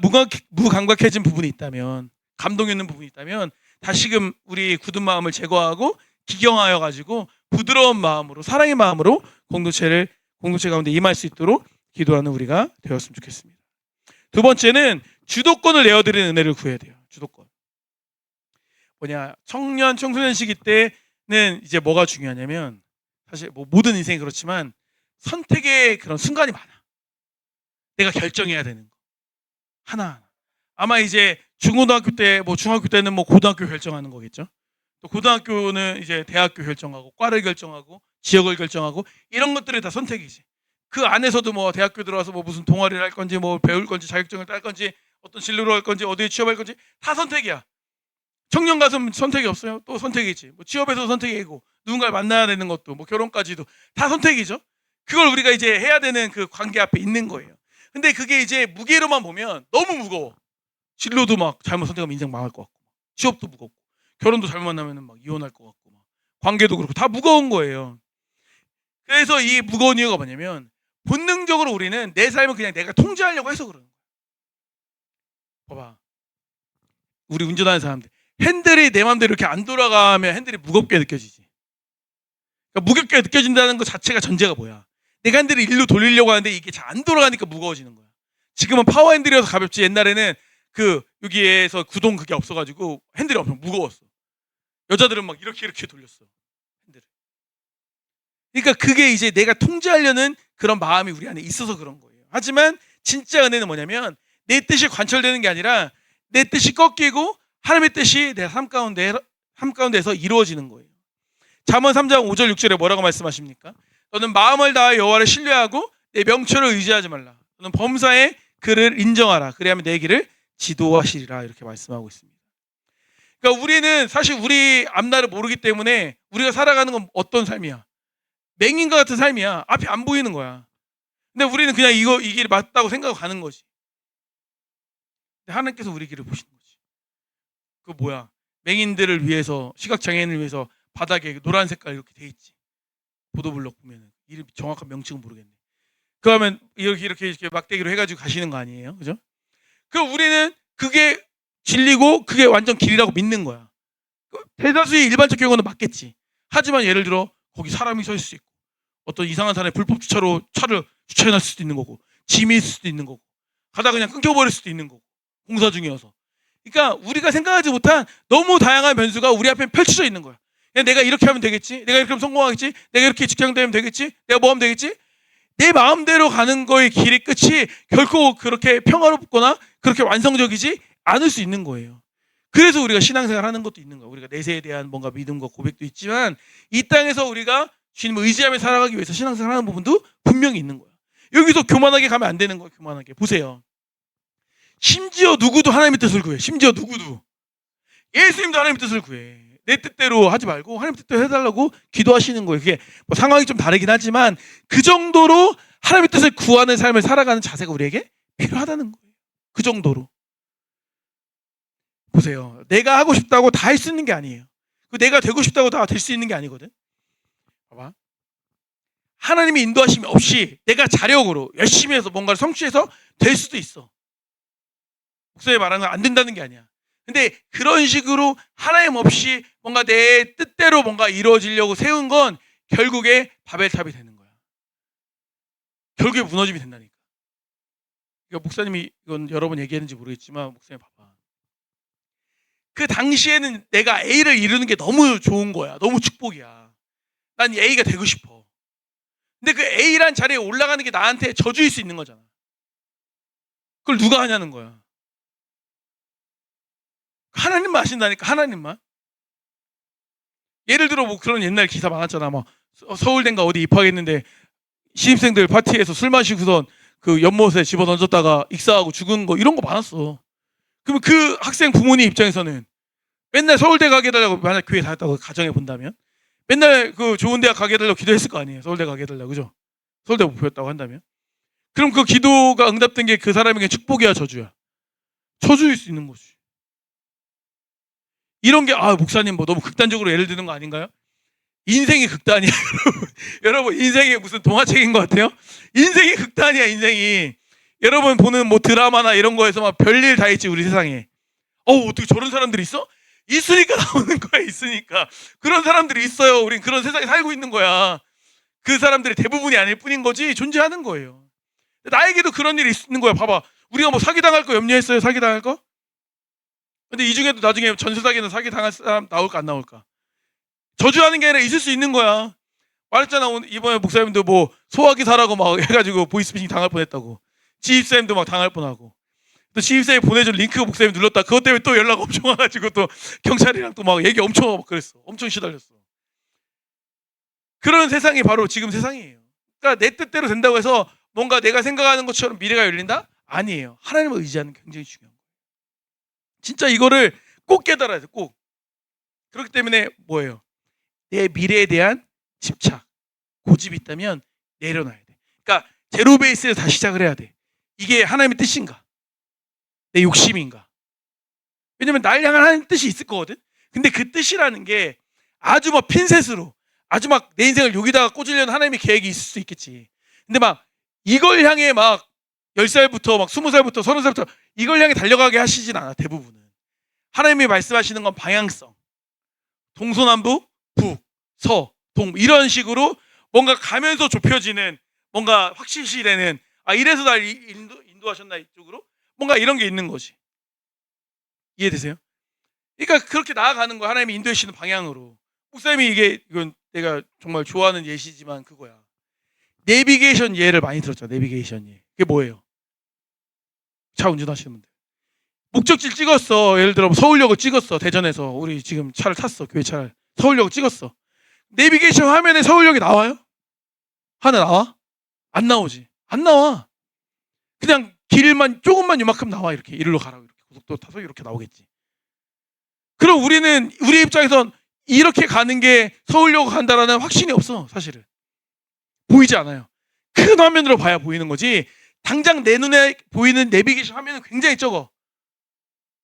무감각해진 부분이 있다면, 감동 있는 부분이 있다면 다시금 우리 굳은 마음을 제거하고 기경하여 가지고 부드러운 마음으로 사랑의 마음으로 공동체 가운데 임할 수 있도록 기도하는 우리가 되었으면 좋겠습니다. 두 번째는 주도권을 내어드리는 은혜를 구해야 돼요. 주도권. 청년 청소년 시기 때는 이제 뭐가 중요하냐면 사실 뭐 모든 인생이 그렇지만 선택의 그런 순간이 많아. 내가 결정해야 되는 거 하나. 아마 이제 중고등학교 때, 뭐 중학교 때는 뭐 고등학교 결정하는 거겠죠. 또 고등학교는 이제 대학교 결정하고 과를 결정하고 지역을 결정하고 이런 것들이 다 선택이지. 그 안에서도 뭐 대학교 들어와서 뭐 무슨 동아리를 할 건지 뭐 배울 건지 자격증을 딸 건지 어떤 진로로 할 건지 어디에 취업할 건지 다 선택이야. 청년 가수는 선택이 없어요. 또 선택이지. 뭐 취업에서 선택이고 누군가를 만나야 되는 것도 뭐 결혼까지도 다 선택이죠. 그걸 우리가 이제 해야 되는 그 관계 앞에 있는 거예요. 근데 그게 이제 무게로만 보면 너무 무거워. 진로도 막 잘못 선택하면 인생 망할 것 같고, 취업도 무겁고, 결혼도 잘못 만나면 막 이혼할 것 같고, 막 관계도 그렇고 다 무거운 거예요. 그래서 이 무거운 이유가 뭐냐면 본능적으로 우리는 내 삶을 그냥 내가 통제하려고 해서 그러는 거야. 봐봐, 우리 운전하는 사람들 핸들이 내 마음대로 이렇게 안 돌아가면 핸들이 무겁게 느껴지지. 그러니까 무겁게 느껴진다는 것 자체가 전제가 뭐야? 내가 핸들을 일로 돌리려고 하는데 이게 잘 안 돌아가니까 무거워지는 거야. 지금은 파워 핸들이어서 가볍지, 옛날에는 그 여기에서 구동 그게 없어가지고 핸들이 엄청 무거웠어. 여자들은 막 이렇게 돌렸어, 핸들을. 그러니까 그게 이제 내가 통제하려는 그런 마음이 우리 안에 있어서 그런 거예요. 하지만 진짜 은혜는 뭐냐면 내 뜻이 관철되는 게 아니라 내 뜻이 꺾이고 하나님의 뜻이 내 삶 가운데서 이루어지는 거예요. 잠언 3장 5절 6절에 뭐라고 말씀하십니까? 너는 마음을 다하여 여호와를 신뢰하고 내 명철을 의지하지 말라. 너는 범사에 그를 인정하라. 그래야만 내 길을 지도하시리라. 이렇게 말씀하고 있습니다. 그러니까 우리는 사실 우리 앞날을 모르기 때문에 우리가 살아가는 건 어떤 삶이야? 맹인과 같은 삶이야. 앞이 안 보이는 거야. 근데 우리는 그냥 이 길이 맞다고 생각하고 가는 거지. 근데 하나님께서 우리 길을 보시는 거지. 그 뭐야? 맹인들을 위해서, 시각장애인을 위해서 바닥에 노란 색깔 이렇게 돼 있지. 보도블록 보면은 이름 정확한 명칭은 모르겠네. 그러면 이렇게 막대기로 해가지고 가시는 거 아니에요, 그죠? 그 우리는 그게 진리고 그게 완전 길이라고 믿는 거야. 대다수의 일반적 경우는 맞겠지. 하지만 예를 들어 거기 사람이 서 있을 수 있고, 어떤 이상한 사람이 불법 주차로 차를 주차해놨을 수도 있는 거고, 짐이 있을 수도 있는 거고, 가다 그냥 끊겨버릴 수도 있는 거고, 공사 중이어서. 그러니까 우리가 생각하지 못한 너무 다양한 변수가 우리 앞에 펼쳐져 있는 거야. 그냥 내가 이렇게 하면 되겠지, 내가 이렇게 하면 성공하겠지, 내가 이렇게 직장 되면 되겠지, 내가 뭐 하면 되겠지. 내 마음대로 가는 거의 길이 끝이 결코 그렇게 평화롭거나 그렇게 완성적이지 않을 수 있는 거예요. 그래서 우리가 신앙생활 하는 것도 있는 거예요. 우리가 내세에 대한 뭔가 믿음과 고백도 있지만 이 땅에서 우리가 주님을 의지하며 살아가기 위해서 신앙생활 하는 부분도 분명히 있는 거예요. 여기서 교만하게 가면 안 되는 거예요. 교만하게. 보세요. 심지어 누구도 하나님의 뜻을 구해. 심지어 누구도. 예수님도 하나님의 뜻을 구해. 내 뜻대로 하지 말고 하나님 뜻대로 해달라고 기도하시는 거예요. 그게 뭐 상황이 좀 다르긴 하지만 그 정도로 하나님의 뜻을 구하는 삶을 살아가는 자세가 우리에게 필요하다는 거예요. 그 정도로. 보세요. 내가 하고 싶다고 다 할 수 있는 게 아니에요. 내가 되고 싶다고 다 될 수 있는 게 아니거든. 봐봐. 하나님의 인도하심이 없이 내가 자력으로 열심히 해서 뭔가를 성취해서 될 수도 있어. 목사님 말하는 건 안 된다는 게 아니야. 근데 그런 식으로 하나님 없이 뭔가 내 뜻대로 뭔가 이루어지려고 세운 건 결국에 바벨탑이 되는 거야. 결국에 무너짐이 된다니까. 그러니까 목사님이 이건 여러 번 얘기했는지 모르겠지만 목사님 봐봐. 그 당시에는 내가 A를 이루는 게 너무 좋은 거야. 너무 축복이야. 난 A가 되고 싶어. 근데 그 A란 자리에 올라가는 게 나한테 저주일 수 있는 거잖아. 그걸 누가 하냐는 거야. 하나님만 하신다니까. 하나님만. 예를 들어 뭐 그런 옛날 기사 많았잖아. 막 서울대인가 어디 입학했는데 신입생들 파티에서 술 마시고선 그 연못에 집어 던졌다가 익사하고 죽은 거 이런 거 많았어. 그러면 그 학생 부모님 입장에서는 맨날 서울대 가게 해달라고, 만약 교회 다녔다고 가정해 본다면 맨날 그 좋은 대학 가게 해달라고 기도했을 거 아니에요. 서울대 가게 해달라고. 그죠? 서울대 목표였다고 한다면. 그럼 그 기도가 응답된 게 그 사람에게 축복이야 저주야? 저주일 수 있는 거지. 이런 게 목사님 뭐 너무 극단적으로 예를 드는 거 아닌가요? 인생이 극단이야. 여러분 인생이 무슨 동화책인 것 같아요? 인생이 극단이야. 인생이. 여러분 보는 뭐 드라마나 이런 거에서 막 별일 다 있지 우리 세상에. 어떻게 저런 사람들이 있어? 있으니까 나오는 거야. 있으니까. 그런 사람들이 있어요. 우린 그런 세상에 살고 있는 거야. 그 사람들이 대부분이 아닐 뿐인 거지 존재하는 거예요. 나에게도 그런 일이 있는 거야. 봐봐. 우리가 뭐 사기당할 거 염려했어요? 사기당할 거? 근데 이 중에도 나중에 전세 사기는 사기당할 사람 나올까 안 나올까? 저주하는 게 아니라 있을 수 있는 거야. 말했잖아. 오늘 이번에 목사님도 뭐 소화기 사라고 막 해가지고 보이스피싱 당할 뻔했다고. 지입사님도 막 당할 뻔하고. 또 지입사에 보내준 링크 목사님 눌렀다. 그것 때문에 또 연락 엄청 와가지고 또 경찰이랑 또 막 얘기 엄청 하고 그랬어. 엄청 시달렸어. 그런 세상이 바로 지금 세상이에요. 그러니까 내 뜻대로 된다고 해서 뭔가 내가 생각하는 것처럼 미래가 열린다? 아니에요. 하나님을 의지하는 게 굉장히 중요한 거예요. 진짜 이거를 꼭 깨달아야 돼. 꼭. 그렇기 때문에 뭐예요? 내 미래에 대한 집착, 고집이 있다면 내려놔야 돼. 그러니까 제로 베이스에서 다시 시작을 해야 돼. 이게 하나님의 뜻인가? 내 욕심인가? 왜냐면 날 향한 하나님의 뜻이 있을 거거든. 근데 그 뜻이라는 게 아주 막 핀셋으로 아주 막 내 인생을 여기다가 꽂으려는 하나님의 계획이 있을 수 있겠지. 근데 막 이걸 향해 막 10살부터 막 20살부터 30살부터 이걸 향해 달려가게 하시진 않아. 대부분은 하나님이 말씀하시는 건 방향성, 동서남북, 북, 서, 동 이런 식으로 뭔가 가면서 좁혀지는 뭔가 확실시되는 이래서 날 인도하셨나 이쪽으로 뭔가 이런 게 있는 거지. 이해되세요? 그러니까 그렇게 나아가는 거야. 하나님이 인도해 주시는 방향으로. 목사님이 이건 내가 정말 좋아하는 예시지만 그거야. 내비게이션 예를 많이 들었죠. 내비게이션 예. 그게 뭐예요? 차 운전하시는 분들. 목적지를 찍었어. 예를 들어 서울역을 찍었어. 대전에서 우리 지금 차를 탔어. 교회 차를. 서울역을 찍었어. 내비게이션 화면에 서울역이 나와요? 하나 나와? 안 나오지. 안 나와. 그냥 길만 조금만 요만큼 나와. 이렇게 이리로 가라고 이렇게 고속도로 타서 이렇게 나오겠지. 그럼 우리는 우리 입장에선 이렇게 가는 게 서울역 간다라는 확신이 없어. 사실은 보이지 않아요. 큰 화면으로 봐야 보이는 거지. 당장 내 눈에 보이는 내비게이션 화면은 굉장히 적어.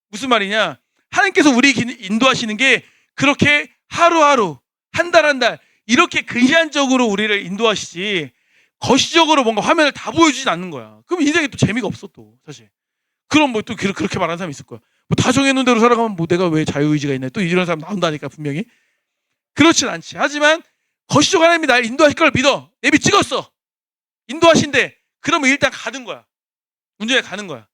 무슨 말이냐? 하나님께서 우리 인도하시는 게 그렇게 하루하루 한 달 한 달 이렇게 근시안적으로 우리를 인도하시지 거시적으로 뭔가 화면을 다 보여주진 않는 거야. 그럼 인생에 또 재미가 없어 또 사실. 그럼 뭐 또 그렇게 말하는 사람이 있을 거야. 뭐 다 정해놓은 대로 살아가면 뭐 내가 왜 자유의지가 있나 또 이런 사람 나온다니까 분명히. 그렇진 않지. 하지만 거시적 하나님이 날 인도하실 걸 믿어. 내비 찍었어. 인도하신대. 그러면 일단 가는 거야. 운전에 가는 거야.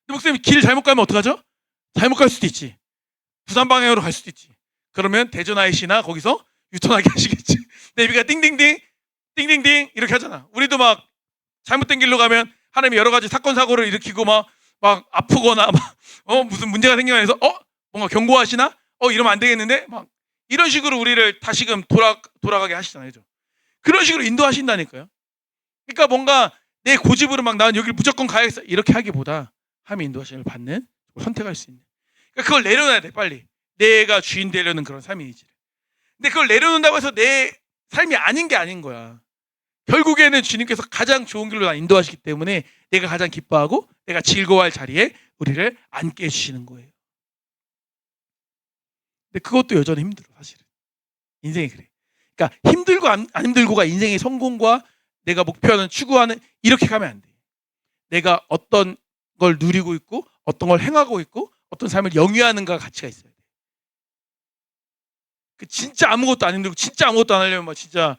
근데 목사님 길 잘못 가면 어떡하죠? 잘못 갈 수도 있지. 부산 방향으로 갈 수도 있지. 그러면 대전 IC나 거기서 유턴하게 하시겠지. 내비가 띵띵띵 띵띵띵 이렇게 하잖아. 우리도 막 잘못된 길로 가면 하나님이 여러 가지 사건 사고를 일으키고 막 아프거나 막 무슨 문제가 생기거나 해서 뭔가 경고하시나? 이러면 안 되겠는데? 막 이런 식으로 우리를 다시금 돌아가게 하시잖아요. 그죠? 그런 식으로 인도하신다니까요. 그러니까 뭔가 내 고집으로 막 나는 여기를 무조건 가야겠어 이렇게 하기보다 하나님의 인도하심을 받는 선택할 수 있는. 그러니까 그걸 내려놔야 돼 빨리. 내가 주인 되려는 그런 삶의 의지를. 근데 그걸 내려놓는다고 해서 내 삶이 아닌 게 아닌 거야. 결국에는 주님께서 가장 좋은 길로 나 인도하시기 때문에 내가 가장 기뻐하고 내가 즐거워할 자리에 우리를 앉게 해주시는 거예요. 근데 그것도 여전히 힘들어 사실은. 인생이 그래. 그러니까 힘들고 안 힘들고가 인생의 성공과 내가 목표하는 추구하는 이렇게 가면 안 돼. 내가 어떤 걸 누리고 있고 어떤 걸 행하고 있고 어떤 삶을 영위하는가 가치가 있어야 돼. 그 진짜 아무것도 안 힘들고 진짜 아무것도 안 하려면 막 진짜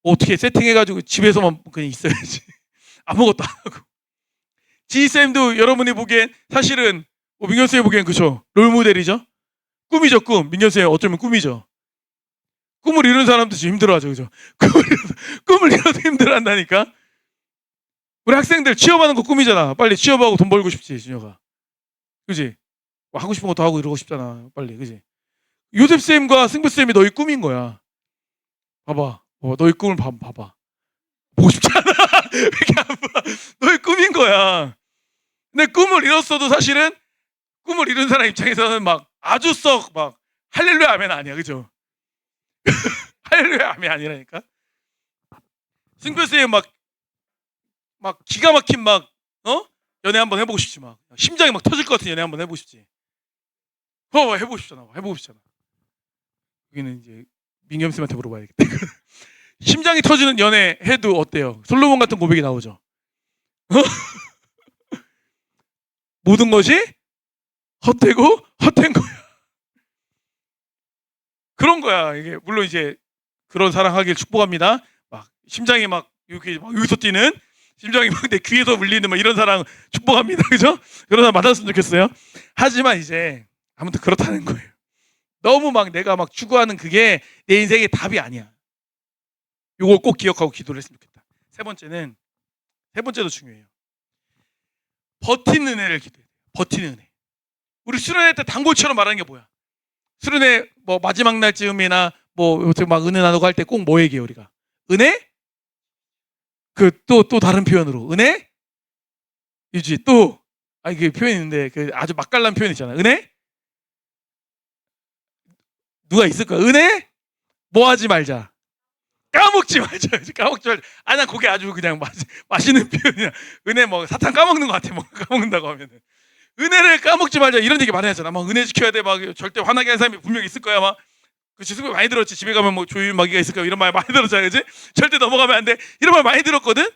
어떻게 세팅해가지고 집에서만 그냥 있어야지. 아무것도 안 하고. 지희쌤도 여러분이 보기엔 사실은 민경쌤이 보기엔 그죠? 롤모델이죠? 꿈이죠 꿈. 민경쌤 어쩌면 꿈이죠. 꿈을 이루는 사람도 지금 힘들어하죠. 그죠? 꿈을 이뤄도 힘들어한다니까. 우리 학생들 취업하는 거 꿈이잖아. 빨리 취업하고 돈 벌고 싶지 준혁아. 그지? 뭐 하고 싶은 것도 하고 이러고 싶잖아. 빨리 그지? 요셉쌤과 승부쌤이 너희 꿈인 거야. 봐봐. 너희 꿈을 봐봐. 보고 싶지 않아. 왜 이렇게 안 봐? 너희 꿈인 거야. 근데 꿈을 이뤘어도 사실은 꿈을 이룬 사람 입장에서는 막 아주 썩 막 할렐루야 아멘 아니야. 그죠? 할렐루야 아멘 아니라니까. 승부쌤 막 기가 막힌 연애 한번 해보고 싶지 막 심장이 막 터질 것 같은 연애 한번 해보고 싶지. 해보고 싶잖아. 해보고 싶잖아. 여기는 이제 민겸쌤한테 물어봐야겠다. 심장이 터지는 연애 해도 어때요? 솔로몬 같은 고백이 나오죠. 모든 것이 헛되고 헛된 거야. 그런 거야. 이게 물론 이제 그런 사랑하길 축복합니다. 막 심장이 막 이렇게 막 여기서 뛰는 심장이 막 내 귀에서 울리는 막 이런 사랑 축복합니다. 그죠? 그런 사람 만났으면 좋겠어요. 하지만 이제 아무튼 그렇다는 거예요. 너무 막 내가 막 추구하는 그게 내 인생의 답이 아니야. 요걸 꼭 기억하고 기도를 했으면 좋겠다. 세 번째도 중요해요. 버티는 은혜를 기도해요. 버티는 은혜. 우리 수련회 때 단골처럼 말하는 게 뭐야? 수련회 뭐 마지막 날쯤이나 뭐 어떻게 막 은혜 나누고 할 때 꼭 뭐 얘기해요 우리가? 은혜? 그 또 다른 표현으로 은혜? 유지 또 이게 표현이 있는데 그 아주 맛깔난 표현 있잖아. 은혜? 누가 있을까? 은혜? 뭐 하지 말자. 까먹지 말자. 까먹지 말자. 난 그게 아주 그냥 맛있는 표현이야. 은혜 뭐 사탕 까먹는 것 같아. 뭐 까먹는다고 하면은. 은혜를 까먹지 말자 이런 얘기 많이 하잖아. 막 은혜 지켜야 돼. 막 절대 화나게 하는 사람이 분명 있을 거야. 막 그치 수고 많이 들었지. 집에 가면 뭐 조율 마귀가 있을 거야. 이런 말 많이 들었잖아. 그지? 절대 넘어가면 안 돼. 이런 말 많이 들었거든.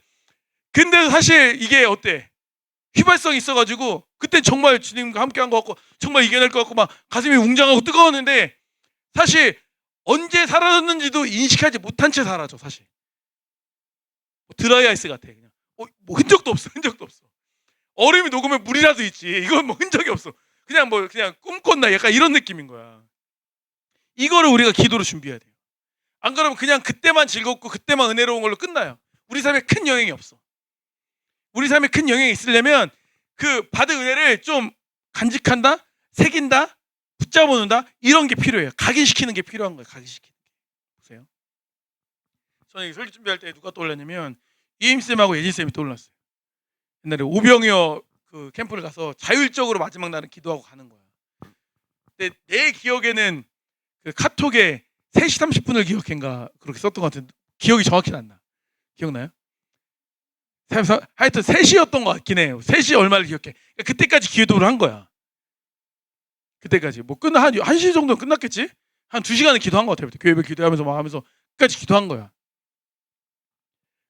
근데 사실 이게 어때? 휘발성이 있어가지고 그때 정말 주님과 함께한 것 같고 정말 이겨낼 것 같고 막 가슴이 웅장하고 뜨거웠는데 사실 언제 사라졌는지도 인식하지 못한 채 사라져 사실. 드라이 아이스 같아 그냥. 뭐 흔적도 없어. 얼음이 녹으면 물이라도 있지. 이건 뭐 흔적이 없어. 그냥 꿈꿨나 약간 이런 느낌인 거야. 이거를 우리가 기도로 준비해야 돼요. 안 그러면 그냥 그때만 즐겁고 그때만 은혜로운 걸로 끝나요. 우리 삶에 큰 영향이 없어. 우리 삶에 큰 영향이 있으려면 그 받은 은혜를 좀 간직한다, 새긴다, 붙잡아놓는다 이런 게 필요해요. 각인시키는 게 필요한 거예요. 각인시키는 게. 보세요. 저는 설교 준비할 때 누가 떠올랐냐면 이임쌤하고 예진쌤이 떠올랐어요. 옛날에 오병이어 그 캠프를 가서 자율적으로 마지막 날은 기도하고 가는 거야. 근데 내 기억에는 그 카톡에 3시 30분을 기억한가 그렇게 썼던 것 같은데 기억이 정확히는 안 나. 기억나요? 하여튼 3시였던 것 같긴 해요. 3시 얼마를 기억해. 그러니까 그때까지 기도를 한 거야. 그때까지 뭐 한 1시 정도는 끝났겠지? 한 2시간은 기도한 것 같아요. 교회별 기도하면서 막 하면서 끝까지 기도한 거야.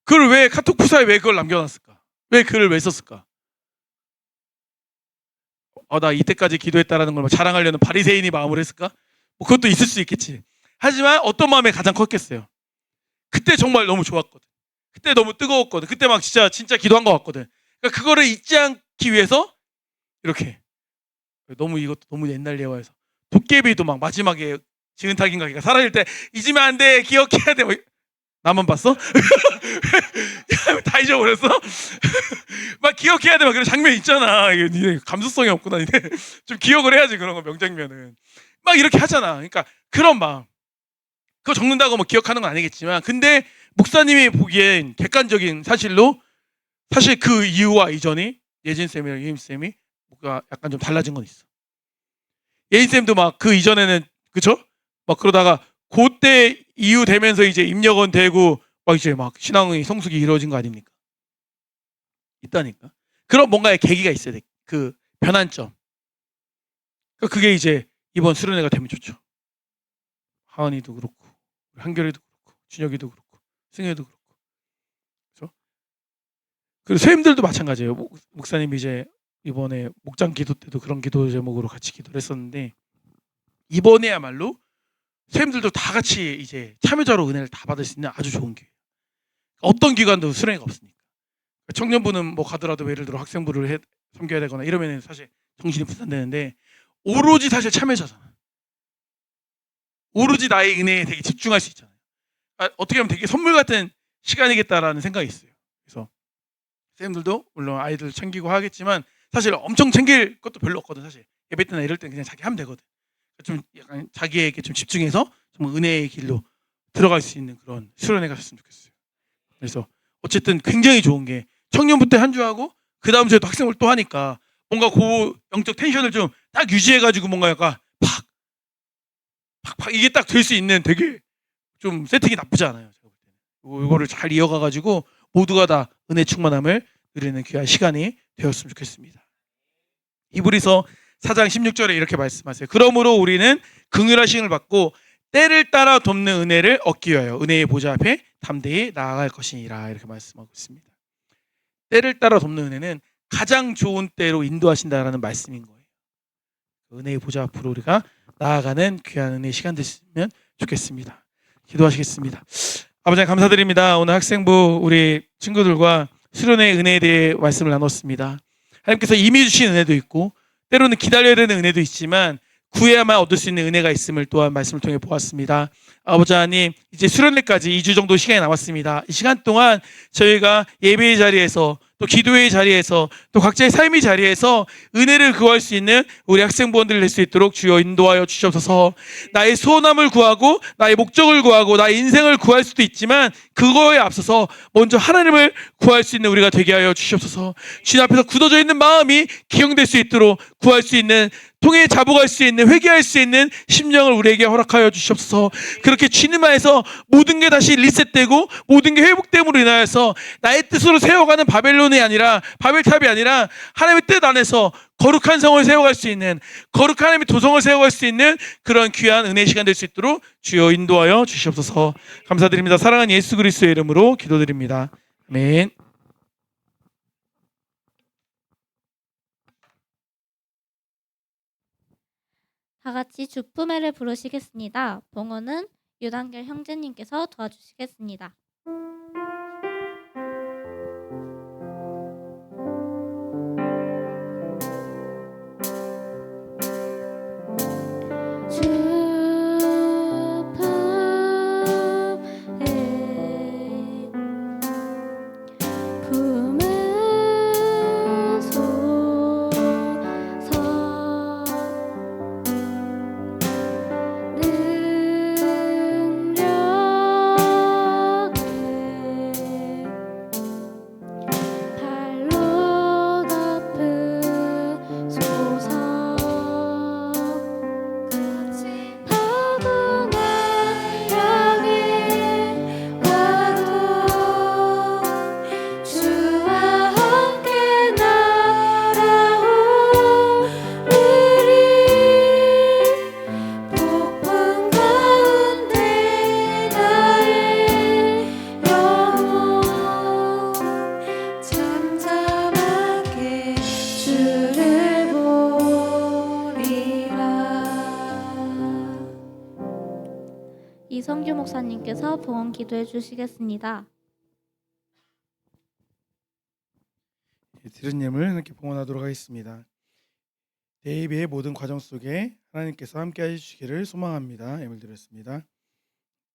그걸 왜 카톡 프사에 왜 그걸 남겨놨을까? 왜 글을 왜 썼을까? 나 이때까지 기도했다라는 걸 자랑하려는 바리새인이 마음으로 했을까? 뭐 그것도 있을 수 있겠지. 하지만 어떤 마음이 가장 컸겠어요? 그때 정말 너무 좋았거든. 그때 너무 뜨거웠거든. 그때 막 진짜 기도한 것 같거든. 그러니까 그거를 잊지 않기 위해서 이렇게 이것도 너무 옛날 예화에서 도깨비도 막 마지막에 지은탁인가 걔가 사라질 때 잊으면 안 돼, 기억해야 돼. 나만 봤어? 다 잊어버렸어? 막 기억해야 돼. 막 그런 장면 있잖아. 이게 감수성이 없구나. 좀 기억을 해야지 그런 거 명장면은. 막 이렇게 하잖아. 그러니까 그런 마음. 그거 적는다고 뭐 기억하는 건 아니겠지만, 근데 목사님이 보기엔 객관적인 사실로 사실 그 이후와 이전이 예진 쌤이랑 유임 쌤이 뭔가 약간 좀 달라진 건 있어. 예진 쌤도 막 그 이전에는 그쵸? 막 그러다가 그때 이후 되면서 이제 입력은 되고 막 이제 막 신앙의 성숙이 이루어진 거 아닙니까? 있다니까. 그런 뭔가의 계기가 있어야 돼. 그 변환점. 그게 이제 이번 수련회가 되면 좋죠. 하은이도 그렇고 한결이도 그렇고 준혁이도 그렇고 승혜도 그렇고 그렇죠? 그리고 선생님들도 마찬가지예요. 목사님이 이제 이번에 목장 기도 때도 그런 기도 제목으로 같이 기도를 했었는데 이번에야말로 선생님들도 다 같이 이제 참여자로 은혜를 다 받을 수 있는 아주 좋은 기회. 어떤 기관도 수련회가 없으니까. 청년부는 뭐 가더라도 예를 들어 학생부를 섬겨야 되거나 이러면 사실 정신이 분산되는데 오로지 사실 참여자잖아. 오로지 나의 은혜에 되게 집중할 수 있잖아요. 어떻게 보면 되게 선물 같은 시간이겠다라는 생각이 있어요. 그래서 선생님들도 물론 아이들 챙기고 하겠지만 사실 엄청 챙길 것도 별로 없거든. 사실 예배 때나 이럴 때 그냥 자기 하면 되거든. 좀 약간 자기에게 좀 집중해서 좀 은혜의 길로 들어갈 수 있는 그런 수련회 갔으면 좋겠어요. 그래서 어쨌든 굉장히 좋은 게 청년부 때 한 주 하고 그 다음 주에도 학생을 또 하니까 뭔가 그 영적 텐션을 좀 딱 유지해가지고 뭔가 약간 팍 이게 딱 될 수 있는 되게 좀 세팅이 나쁘지 않아요. 이거를 잘 이어가가지고 모두가 다 은혜 충만함을 누리는 귀한 시간이 되었으면 좋겠습니다. 히브리서 4장 16절에 이렇게 말씀하세요. 그러므로 우리는 긍휼하심을 받고 때를 따라 돕는 은혜를 얻기 위하여 은혜의 보좌 앞에 담대히 나아갈 것이니라 이렇게 말씀하고 있습니다. 때를 따라 돕는 은혜는 가장 좋은 때로 인도하신다라는 말씀인 거예요. 은혜의 보좌 앞으로 우리가 나아가는 귀한 은혜의 시간 됐으면 좋겠습니다. 기도하시겠습니다. 아버지 감사드립니다. 오늘 학생부 우리 친구들과 수련의 은혜에 대해 말씀을 나눴습니다. 하나님께서 이미 주신 은혜도 있고 때로는 기다려야 되는 은혜도 있지만 구해야만 얻을 수 있는 은혜가 있음을 또한 말씀을 통해 보았습니다. 아버지 하나님, 이제 수련회까지 2주 정도 시간이 남았습니다. 이 시간 동안 저희가 예배의 자리에서 또 기도의 자리에서 또 각자의 삶의 자리에서 은혜를 구할 수 있는 우리 학생부원들 될 수 있도록 주여 인도하여 주시옵소서. 나의 소원함을 구하고 나의 목적을 구하고 나의 인생을 구할 수도 있지만 그거에 앞서서 먼저 하나님을 구할 수 있는 우리가 되게 하여 주시옵소서. 주님 앞에서 굳어져 있는 마음이 기용될 수 있도록 구할 수 있는, 통해 자복할 수 있는, 회개할 수 있는 심령을 우리에게 허락하여 주시옵소서. 그렇게 주님 안에서 모든 게 다시 리셋되고 모든 게 회복됨으로 인하여서 나의 뜻으로 세워가는 바벨론이 아니라, 바벨탑이 아니라 하나님의 뜻 안에서 거룩한 성을 세워갈 수 있는, 거룩한 하나님의 도성을 세워갈 수 있는 그런 귀한 은혜의 시간 될 수 있도록 주여 인도하여 주시옵소서. 감사드립니다. 사랑하는 예수 그리스도의 이름으로 기도드립니다. 아멘. 다 같이 주품회를 부르시겠습니다. 봉헌은 유단결 형제님께서 도와주시겠습니다. 이성규 목사님께서 봉헌 기도해 주시겠습니다. 들은 예물 이렇게 봉헌하도록 하겠습니다. 예배의 모든 과정 속에 하나님께서 함께 해주시기를 소망합니다. 예물 드렸습니다.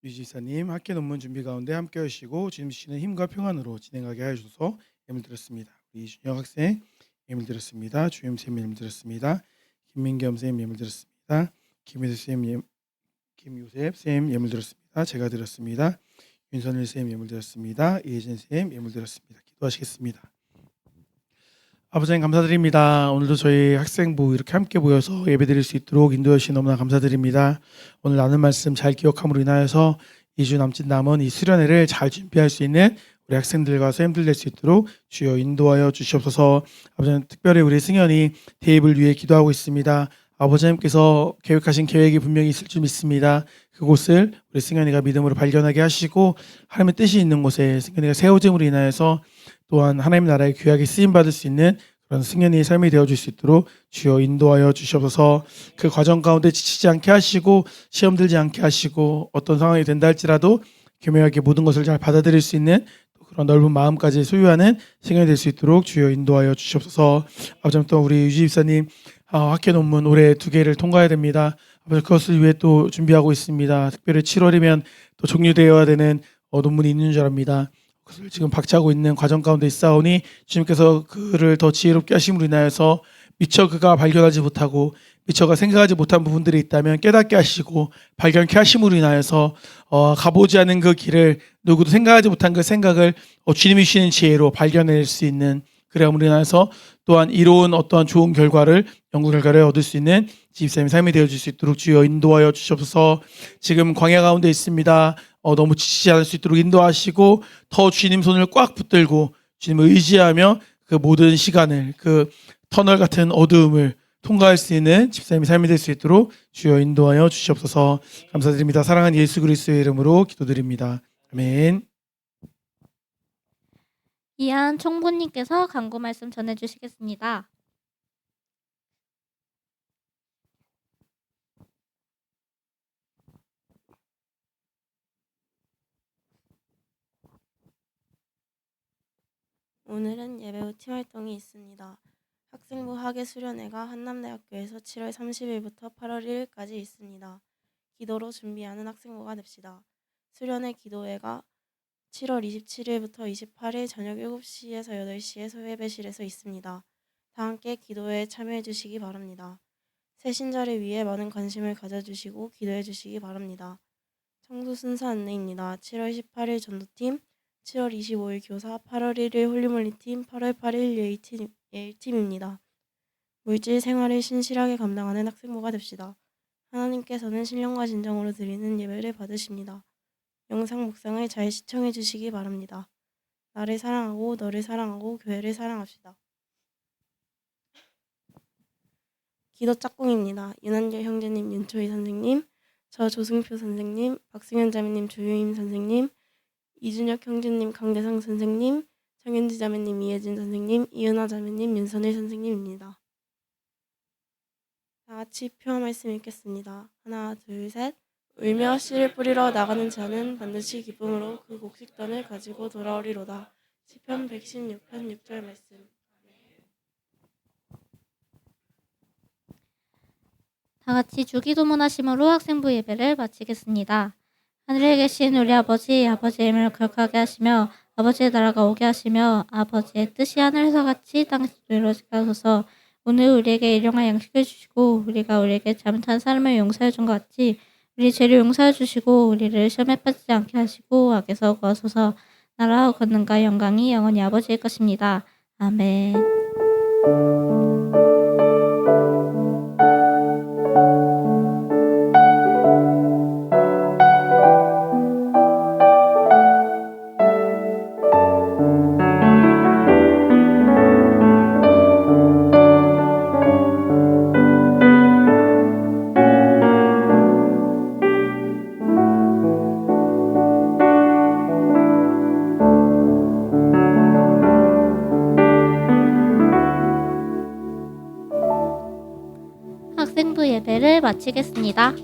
유지사님 학계 논문 준비 가운데 함께 하시고 주님 주시는 힘과 평안으로 진행하게 하셔서 예물 드렸습니다. 이준영 학생 예물 드렸습니다. 주임 쌤 예물 드렸습니다. 김민겸 쌤 예물 드렸습니다. 김효셉 쌤 김요셉 쌤 예물 드렸습니다. 제가 드렸습니다. 윤선일 쌤 예물 드렸습니다. 이혜진 쌤 예물 드렸습니다. 기도하시겠습니다. 아버지 하나님 감사드립니다. 오늘도 저희 학생부 이렇게 함께 모여서 예배드릴 수 있도록 인도해 주시 너무나 감사드립니다. 오늘 나눈 말씀 잘 기억함으로 인하여서 2주 남짓 남은 이 수련회를 잘 준비할 수 있는 우리 학생들과 선생님들 될 수 있도록 주여 인도하여 주시옵소서. 아버지 하나님 특별히 우리 승현이 대입을 위해 기도하고 있습니다. 아버지 하나님께서 계획하신 계획이 분명히 있을 줄 믿습니다. 그곳을 우리 승현이가 믿음으로 발견하게 하시고 하나님의 뜻이 있는 곳에 승현이가 세워짐으로 인하여서 또한 하나님 나라의 귀하게 쓰임받을 수 있는 그런 승현이의 삶이 되어줄 수 있도록 주여 인도하여 주시옵소서. 그 과정 가운데 지치지 않게 하시고 시험 들지 않게 하시고 어떤 상황이 된다 할지라도 교묘하게 모든 것을 잘 받아들일 수 있는 그런 넓은 마음까지 소유하는 승현이 될 수 있도록 주여 인도하여 주시옵소서. 아버지 또 우리 유지 집사님 학회 논문 올해 2개를 통과해야 됩니다. 아버지 그것을 위해 또 준비하고 있습니다. 특별히 7월이면 또 종료되어야 되는 논문이 있는 줄 압니다. 그것을 지금 박차고 있는 과정 가운데 있사오니 주님께서 그를 더 지혜롭게 하심으로 인하여서 미처 그가 발견하지 못하고 미처가 생각하지 못한 부분들이 있다면 깨닫게 하시고 발견케 하심으로 인하여서 가보지 않은 그 길을 누구도 생각하지 못한 그 생각을 주님이 주시는 지혜로 발견할 수 있는 그래함으로 인하여서 또한 이로운 어떠한 좋은 결과를 연구 결과를 얻을 수 있는 집사님의 삶이 되어줄 수 있도록 주여 인도하여 주시옵소서. 지금 광야 가운데 있습니다. 너무 지치지 않을 수 있도록 인도하시고 더 주님 손을 꽉 붙들고 주님을 의지하며 그 모든 시간을 그 터널 같은 어두움을 통과할 수 있는 집사님의 삶이 될 수 있도록 주여 인도하여 주시옵소서. 감사드립니다. 사랑하는 예수 그리스도의 이름으로 기도드립니다. 아멘. 이한 총부님께서 간구 말씀 전해주시겠습니다. 오늘은 예배 후 팀 활동이 있습니다. 학생부 학예 수련회가 한남대학교에서 7월 30일부터 8월 1일까지 있습니다. 기도로 준비하는 학생부가 됩시다. 수련회 기도회가 7월 27일부터 28일 저녁 7시에서 8시에 소예배실에서 있습니다. 다 함께 기도회에 참여해 주시기 바랍니다. 새 신자를 위해 많은 관심을 가져주시고 기도해 주시기 바랍니다. 청소 순서 안내입니다. 7월 18일 전도팀, 7월 25일 교사, 8월 1일 홀리몰리팀, 8월 8일 예일팀입니다. 물질 생활을 신실하게 감당하는 학생부가 됩시다. 하나님께서는 신령과 진정으로 드리는 예배를 받으십니다. 영상 묵상을 잘 시청해 주시기 바랍니다. 나를 사랑하고 너를 사랑하고 교회를 사랑합시다. 기도 짝꿍입니다. 윤한결 형제님, 윤초희 선생님, 저 조승표 선생님, 박승현 자매님, 조유임 선생님, 이준혁 형제님, 강대성 선생님, 정현지 자매님, 이혜진 선생님, 이은하 자매님, 윤선일 선생님입니다. 다 같이 표어 말씀 읽겠습니다. 하나, 둘, 셋. 울며 씨를 뿌리러 나가는 자는 반드시 기쁨으로 그 곡식단을 가지고 돌아오리로다. 시편 116편 6절 말씀. 다 같이 주기도문 하심으로 학생부 예배를 마치겠습니다. 하늘에 계신 우리 아버지의 이름을 거룩하게 하시며 아버지의 나라가 오게 하시며 아버지의 뜻이 하늘에서 같이 땅에서도 이루어지게 하소서. 오늘 우리에게 일용할 양식을 주시고 우리가 우리에게 잘못한 사람을 용서해 준 것 같이 우리 죄를 용서해 주시고 우리를 시험에 빠지지 않게 하시고 악에서 구하소서. 나라와 권능과 영광이 영원히 아버지의 것입니다. 아멘. 학생부 예배를 마치겠습니다.